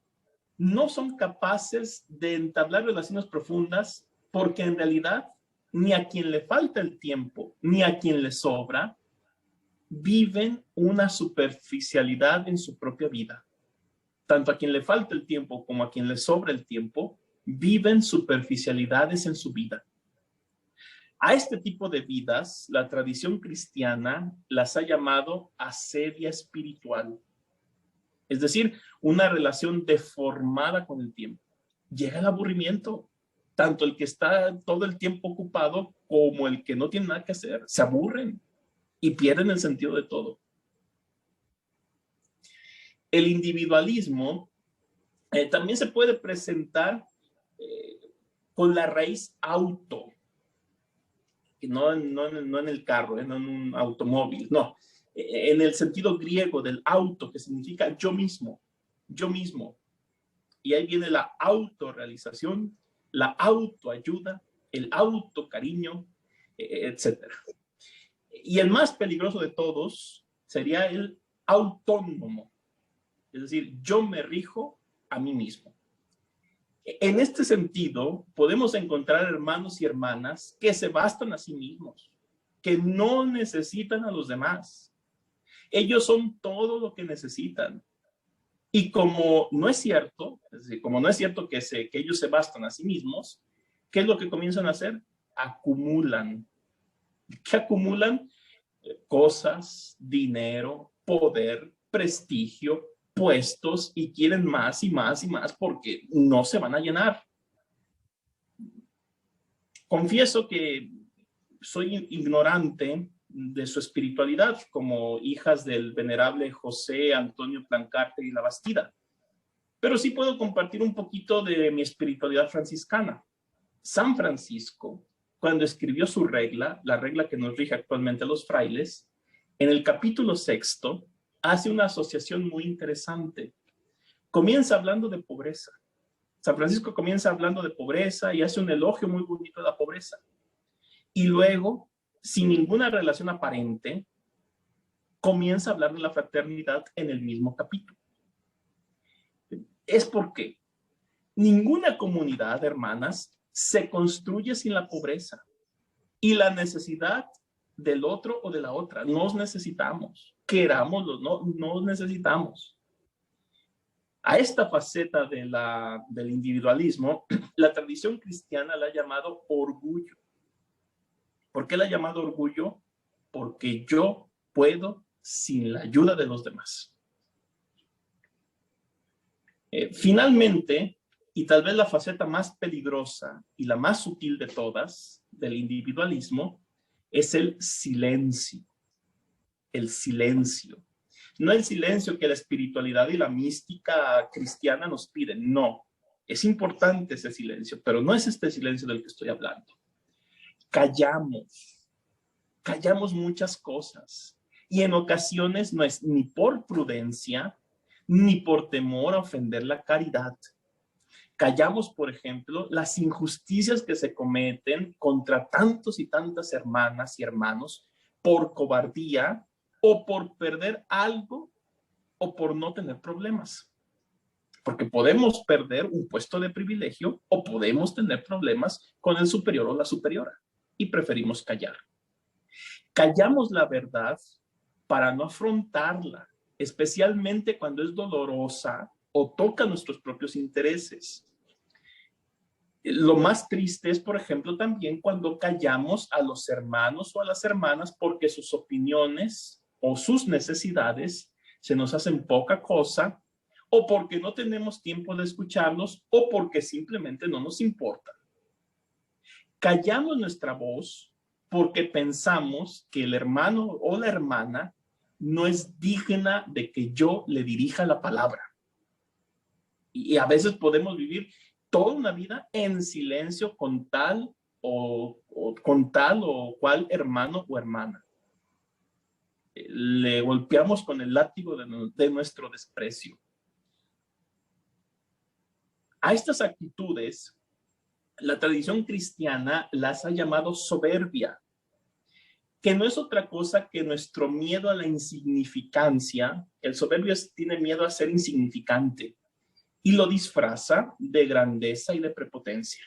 no son capaces de entablar relaciones profundas porque en realidad ni a quien le falta el tiempo, ni a quien le sobra, viven una superficialidad en su propia vida. Tanto a quien le falta el tiempo como a quien le sobra el tiempo, viven superficialidades en su vida. A este tipo de vidas, la tradición cristiana las ha llamado asedia espiritual. Es decir, una relación deformada con el tiempo. Llega el aburrimiento. Tanto el que está todo el tiempo ocupado como el que no tiene nada que hacer. Se aburren y pierden el sentido de todo. El individualismo también se puede presentar con la raíz auto. No en el carro, no en un automóvil, no. En el sentido griego del auto, que significa yo mismo, yo mismo. Y ahí viene la autorrealización, la autoayuda, el autocariño, etc. Y el más peligroso de todos sería el autónomo. Es decir, yo me rijo a mí mismo. En este sentido, podemos encontrar hermanos y hermanas que se bastan a sí mismos, que no necesitan a los demás. Ellos son todo lo que necesitan. Y como no es cierto, es decir, como no es cierto que ellos se bastan a sí mismos, ¿qué es lo que comienzan a hacer? Acumulan. ¿Qué acumulan? Cosas, dinero, poder, prestigio, puestos, y quieren más y más y más porque no se van a llenar. Confieso que soy ignorante de su espiritualidad, como hijas del venerable José Antonio Plancarte y la Bastida, pero sí puedo compartir un poquito de mi espiritualidad franciscana. San Francisco, cuando escribió su regla, la regla que nos rige actualmente a los frailes, en el capítulo 6 hace una asociación muy interesante. Comienza hablando de pobreza. San Francisco comienza hablando de pobreza y hace un elogio muy bonito de la pobreza. Y luego, sin ninguna relación aparente, comienza a hablar de la fraternidad en el mismo capítulo. Es porque ninguna comunidad, hermanas, se construye sin la pobreza y la necesidad del otro o de la otra. Nos necesitamos, querámoslo, no, nos necesitamos. A esta faceta del individualismo, la tradición cristiana la ha llamado orgullo. ¿Por qué la ha llamado orgullo? Porque yo puedo sin la ayuda de los demás. Finalmente, y tal vez la faceta más peligrosa y la más sutil de todas del individualismo, es el silencio. El silencio. No el silencio que la espiritualidad y la mística cristiana nos piden, no. Es importante ese silencio, pero no es este silencio del que estoy hablando. Callamos muchas cosas y en ocasiones no es ni por prudencia ni por temor a ofender la caridad. Callamos, por ejemplo, las injusticias que se cometen contra tantos y tantas hermanas y hermanos por cobardía o por perder algo o por no tener problemas. Porque podemos perder un puesto de privilegio o podemos tener problemas con el superior o la superiora y preferimos callar. Callamos la verdad para no afrontarla especialmente cuando es dolorosa o toca nuestros propios intereses. Lo más triste es, por ejemplo, también cuando callamos a los hermanos o a las hermanas porque sus opiniones o sus necesidades se nos hacen poca cosa, o porque no tenemos tiempo de escucharlos, o porque simplemente no nos importa. Callamos nuestra voz porque pensamos que el hermano o la hermana no es digna de que yo le dirija la palabra. Y a veces podemos vivir toda una vida en silencio con tal o cual hermano o hermana. Le golpeamos con el látigo de nuestro desprecio. A estas actitudes, la tradición cristiana las ha llamado soberbia, que no es otra cosa que nuestro miedo a la insignificancia. El soberbio tiene miedo a ser insignificante y lo disfraza de grandeza y de prepotencia.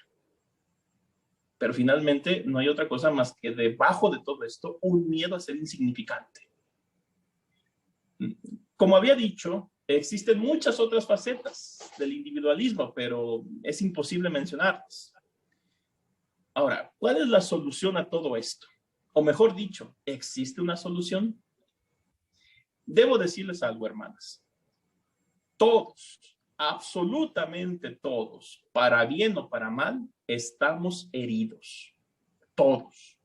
Pero finalmente no hay otra cosa más que debajo de todo esto un miedo a ser insignificante. Como había dicho, existen muchas otras facetas del individualismo, pero es imposible mencionarlas. Ahora, ¿cuál es la solución a todo esto? O mejor dicho, ¿existe una solución? Debo decirles algo, hermanas. Todos, absolutamente todos, para bien o para mal, estamos heridos. Todos.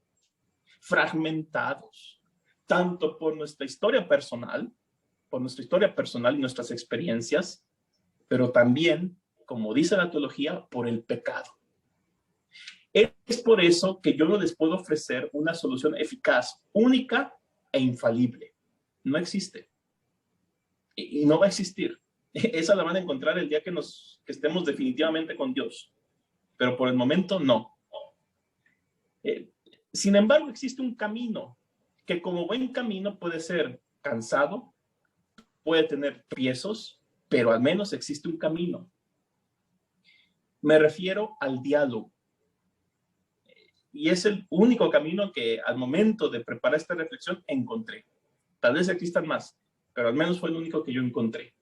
Fragmentados. Tanto por nuestra historia personal y nuestras experiencias, pero también, como dice la teología, por el pecado. Es por eso que yo no les puedo ofrecer una solución eficaz, única e infalible. No existe. Y no va a existir. Esa la van a encontrar el día que estemos definitivamente con Dios. Pero por el momento no. Sin embargo, existe un camino que como buen camino puede ser cansado, puede tener tropiezos, pero al menos existe un camino. Me refiero al diálogo. Y es el único camino que al momento de preparar esta reflexión encontré. Tal vez existan más, pero al menos fue el único que yo encontré.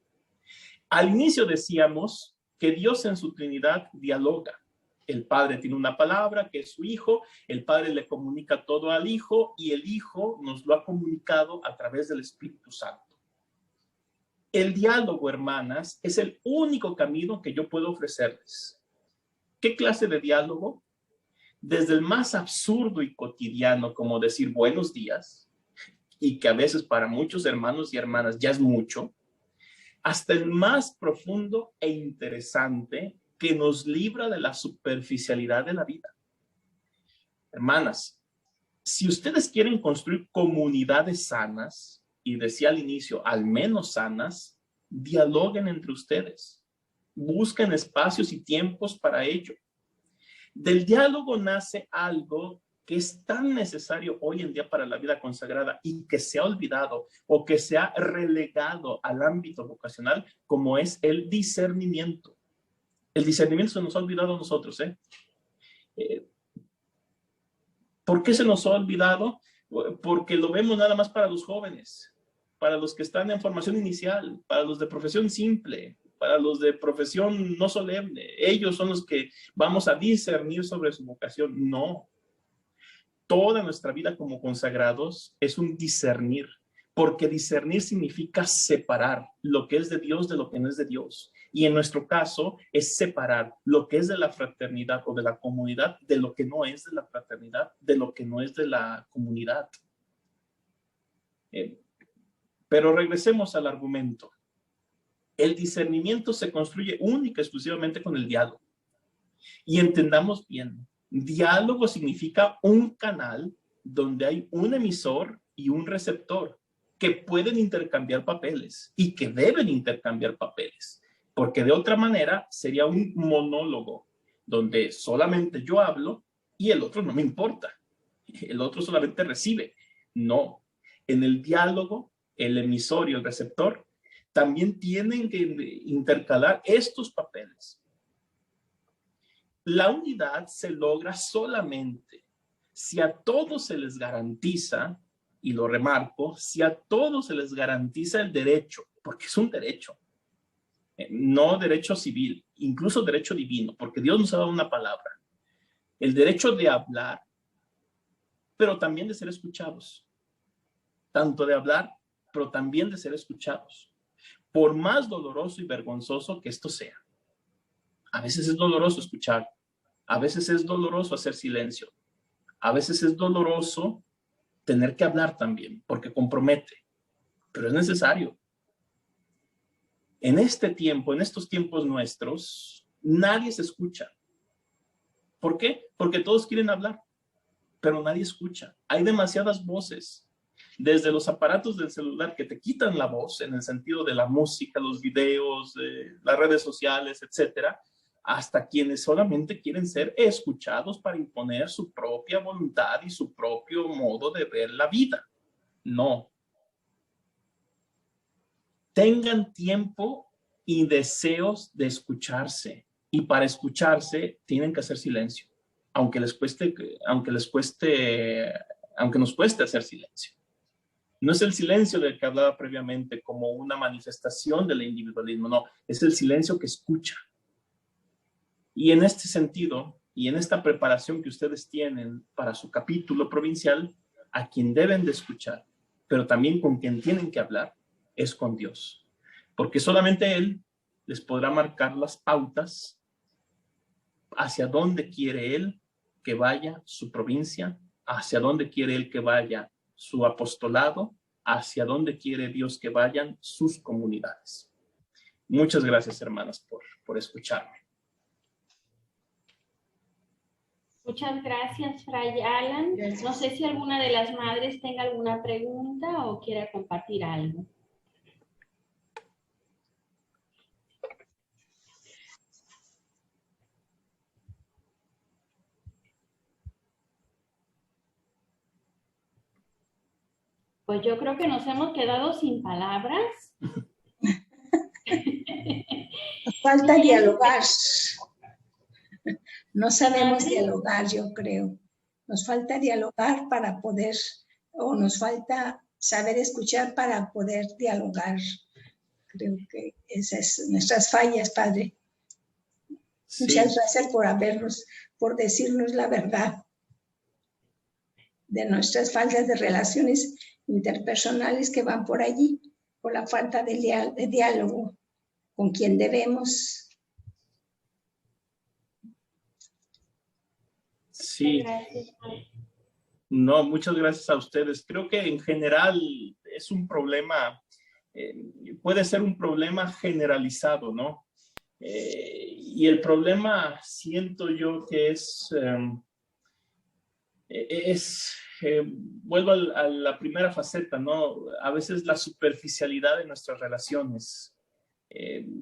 Al inicio decíamos que Dios en su Trinidad dialoga. El Padre tiene una palabra que es su Hijo, el Padre le comunica todo al Hijo y el Hijo nos lo ha comunicado a través del Espíritu Santo. El diálogo, hermanas, es el único camino que yo puedo ofrecerles. ¿Qué clase de diálogo? Desde el más absurdo y cotidiano, como decir buenos días, y que a veces para muchos hermanos y hermanas ya es mucho, hasta el más profundo e interesante que nos libra de la superficialidad de la vida. Hermanas, si ustedes quieren construir comunidades sanas, y decía al inicio, al menos sanas, dialoguen entre ustedes, busquen espacios y tiempos para ello. Del diálogo nace algo que es tan necesario hoy en día para la vida consagrada y que se ha olvidado o que se ha relegado al ámbito vocacional, como es el discernimiento. El discernimiento se nos ha olvidado a nosotros, ¿Por qué se nos ha olvidado? Porque lo vemos nada más para los jóvenes, para los que están en formación inicial, para los de profesión simple, para los de profesión no solemne. Ellos son los que vamos a discernir sobre su vocación. No. Toda nuestra vida como consagrados es un discernir, porque discernir significa separar lo que es de Dios de lo que no es de Dios. Y en nuestro caso es separar lo que es de la fraternidad o de la comunidad de lo que no es de la fraternidad, de lo que no es de la comunidad. Pero regresemos al argumento. El discernimiento se construye única y exclusivamente con el diálogo. Y entendamos bien, diálogo significa un canal donde hay un emisor y un receptor que pueden intercambiar papeles y que deben intercambiar papeles, porque de otra manera sería un monólogo donde solamente yo hablo y el otro no me importa, el otro solamente recibe. No, en el diálogo el emisor y el receptor también tienen que intercalar estos papeles. La unidad se logra solamente si a todos se les garantiza y lo remarco, si a todos se les garantiza el derecho, porque es un derecho, no derecho civil, incluso derecho divino, porque Dios nos ha dado una palabra, el derecho de hablar, pero también de ser escuchados, tanto de hablar, pero también de ser escuchados, por más doloroso y vergonzoso que esto sea. A veces es doloroso escuchar, a veces es doloroso hacer silencio, a veces es doloroso tener que hablar también, porque compromete, pero es necesario. En este tiempo, en estos tiempos nuestros, nadie se escucha. ¿Por qué? Porque todos quieren hablar, pero nadie escucha. Hay demasiadas voces, desde los aparatos del celular que te quitan la voz, en el sentido de la música, los videos, las redes sociales, etcétera, hasta quienes solamente quieren ser escuchados para imponer su propia voluntad y su propio modo de ver la vida. No. Tengan tiempo y deseos de escucharse. Y para escucharse tienen que hacer silencio, aunque nos cueste hacer silencio. No es el silencio del que hablaba previamente como una manifestación del individualismo, no, es el silencio que escucha. Y en este sentido, y en esta preparación que ustedes tienen para su capítulo provincial, a quien deben de escuchar, pero también con quien tienen que hablar, es con Dios. Porque solamente Él les podrá marcar las pautas hacia dónde quiere Él que vaya su provincia, hacia dónde quiere Él que vaya su apostolado, hacia dónde quiere Dios que vayan sus comunidades. Muchas gracias, hermanas, por escucharme. Muchas gracias, Fray Alan. Gracias. No sé si alguna de las madres tenga alguna pregunta o quiera compartir algo. Pues yo creo que nos hemos quedado sin palabras. Nos falta dialogar. No sabemos Madre. dialogar, yo creo. Nos falta dialogar para poder, o nos falta saber escuchar para poder dialogar. Creo que esas es nuestras fallas, Padre. Sí. Muchas gracias por decirnos la verdad de nuestras faltas de relaciones interpersonales que van por allí, por la falta de diálogo con quien debemos. Sí. Gracias, Padre. No, muchas gracias a ustedes. Creo que en general es un problema, puede ser un problema generalizado, ¿no? Y el problema siento yo que vuelvo a la primera faceta, ¿no? A veces la superficialidad de nuestras relaciones.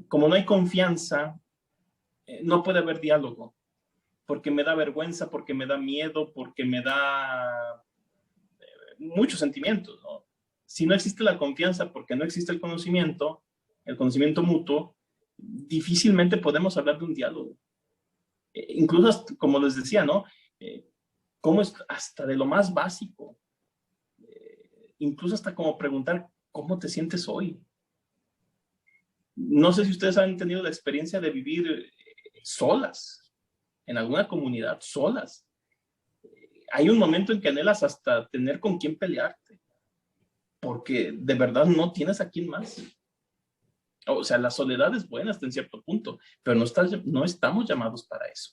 Como no hay confianza, no puede haber diálogo, porque me da vergüenza, porque me da miedo, porque me da muchos sentimientos, ¿no? Si no existe la confianza, porque no existe el conocimiento mutuo, difícilmente podemos hablar de un diálogo. Incluso, hasta, como les decía, ¿no? Cómo es hasta de lo más básico. Incluso hasta como preguntar, ¿cómo te sientes hoy? No sé si ustedes han tenido la experiencia de vivir solas, en alguna comunidad, solas. Hay un momento en que anhelas hasta tener con quién pelearte, porque de verdad no tienes a quién más. O sea, la soledad es buena hasta en cierto punto, pero no estamos llamados para eso.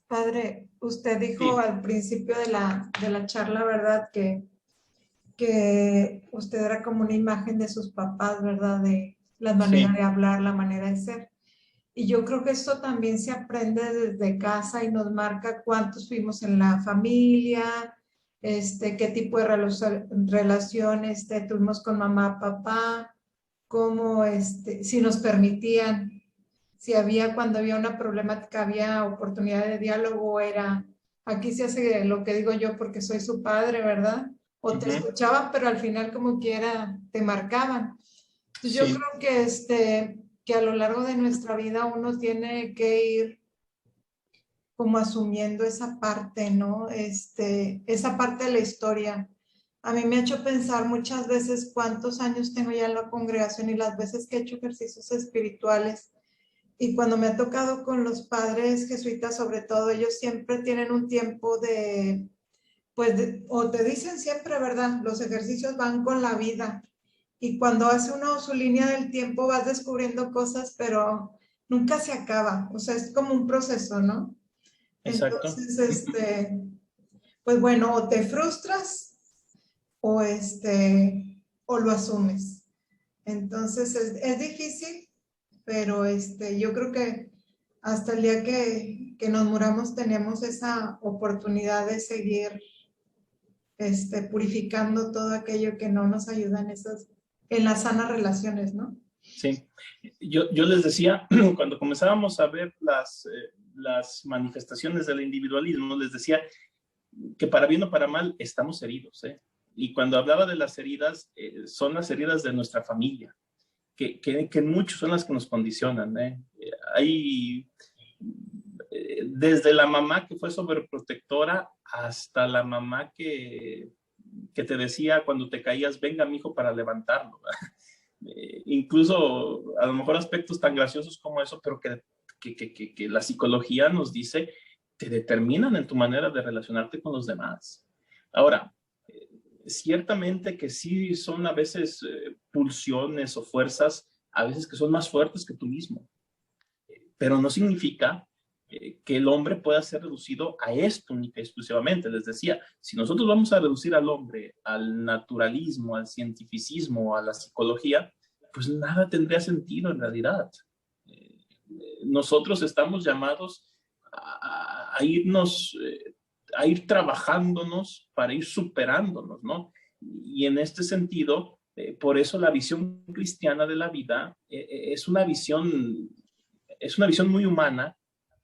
Padre, usted dijo Sí. al principio de la charla, ¿verdad? Que usted era como una imagen de sus papás, ¿verdad? De la manera Sí. de hablar, la manera de ser. Y yo creo que esto también se aprende desde casa y nos marca cuántos fuimos en la familia, qué tipo de relaciones tuvimos con mamá, papá, cómo, si nos permitían, si había, cuando había una problemática, había oportunidad de diálogo, era, aquí se hace lo que digo yo porque soy su padre, ¿verdad? O te escuchaban, pero al final como quiera te marcaban. Entonces yo Sí. creo que a lo largo de nuestra vida uno tiene que ir como asumiendo esa parte, ¿no? Esa parte de la historia. A mí me ha hecho pensar muchas veces cuántos años tengo ya en la congregación y las veces que he hecho ejercicios espirituales. Y cuando me ha tocado con los padres jesuitas, sobre todo, ellos siempre tienen un tiempo o te dicen siempre, ¿verdad? Los ejercicios van con la vida. Y cuando hace uno su línea del tiempo vas descubriendo cosas, pero nunca se acaba. O sea, es como un proceso, ¿no? Exacto. Entonces, pues bueno, o te frustras o lo asumes. Entonces es difícil, pero yo creo que hasta el día que nos muramos tenemos esa oportunidad de seguir purificando todo aquello que no nos ayuda en las sanas relaciones, ¿no? Sí, yo les decía, cuando comenzábamos a ver las manifestaciones del individualismo, les decía que para bien o para mal estamos heridos, ¿eh? Y cuando hablaba de las heridas, son las heridas de nuestra familia, que muchos son las que nos condicionan, ¿eh? Hay desde la mamá que fue sobreprotectora hasta la mamá que te decía cuando te caías, venga mi hijo para levantarlo, incluso a lo mejor aspectos tan graciosos como eso, pero que la psicología nos dice te determinan en tu manera de relacionarte con los demás. Ahora, ciertamente que sí son a veces pulsiones o fuerzas, a veces que son más fuertes que tú mismo, pero no significa que el hombre pueda ser reducido a esto única y exclusivamente. Les decía, si nosotros vamos a reducir al hombre al naturalismo, al cientificismo, a la psicología, pues nada tendría sentido en realidad. Nosotros estamos llamados a irnos, a ir trabajándonos para ir superándonos, ¿no? Y en este sentido, por eso la visión cristiana de la vida es una visión muy humana,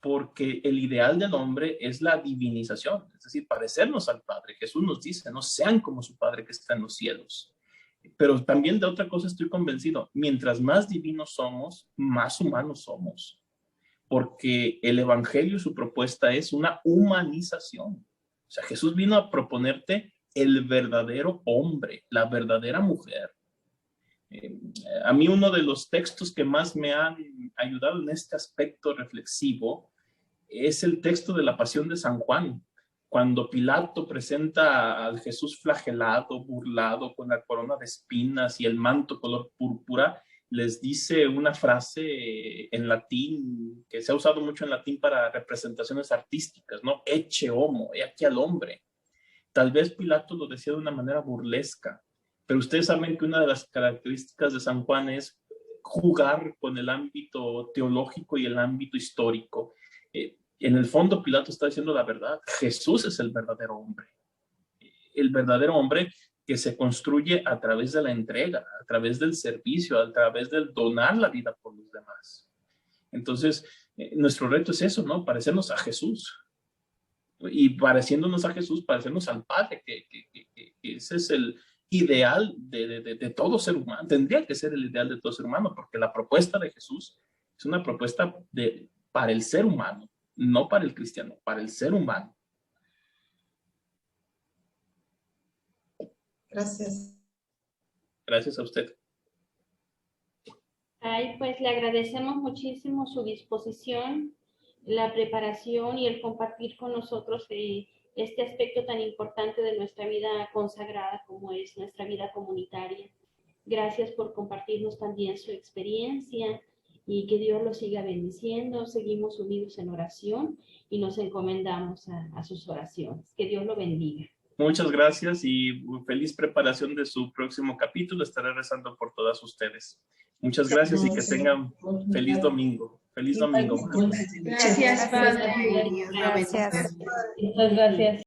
porque el ideal del hombre es la divinización, es decir, parecernos al Padre. Jesús nos dice, no sean como su Padre que está en los cielos. Pero también de otra cosa estoy convencido, mientras más divinos somos, más humanos somos, porque el Evangelio y su propuesta es una humanización. O sea, Jesús vino a proponerte el verdadero hombre, la verdadera mujer. A mí uno de los textos que más me han ayudado en este aspecto reflexivo es el texto de la Pasión de San Juan, cuando Pilato presenta al Jesús flagelado, burlado, con la corona de espinas y el manto color púrpura, les dice una frase en latín, que se ha usado mucho en latín para representaciones artísticas, ¿no? Ecce homo, he aquí al hombre. Tal vez Pilato lo decía de una manera burlesca, pero ustedes saben que una de las características de San Juan es jugar con el ámbito teológico y el ámbito histórico. En el fondo, Pilato está diciendo la verdad. Jesús es el verdadero hombre. El verdadero hombre que se construye a través de la entrega, a través del servicio, a través del donar la vida por los demás. Entonces, nuestro reto es eso, ¿no? Parecernos a Jesús. Y pareciéndonos a Jesús, parecernos al Padre, que ese es el ideal de todo ser humano. Tendría que ser el ideal de todo ser humano, porque la propuesta de Jesús es una propuesta para el ser humano, no para el cristiano, para el ser humano. Gracias. Gracias a usted. Ay, pues le agradecemos muchísimo su disposición, la preparación y el compartir con nosotros este aspecto tan importante de nuestra vida consagrada como es nuestra vida comunitaria. Gracias por compartirnos también su experiencia y que Dios los siga bendiciendo. Seguimos unidos en oración y nos encomendamos a sus oraciones. Que Dios lo bendiga. Muchas gracias y feliz preparación de su próximo capítulo. Estaré rezando por todas ustedes. Muchas gracias y que tengan feliz domingo. Feliz domingo. Gracias, Padre. Gracias. Muchas gracias.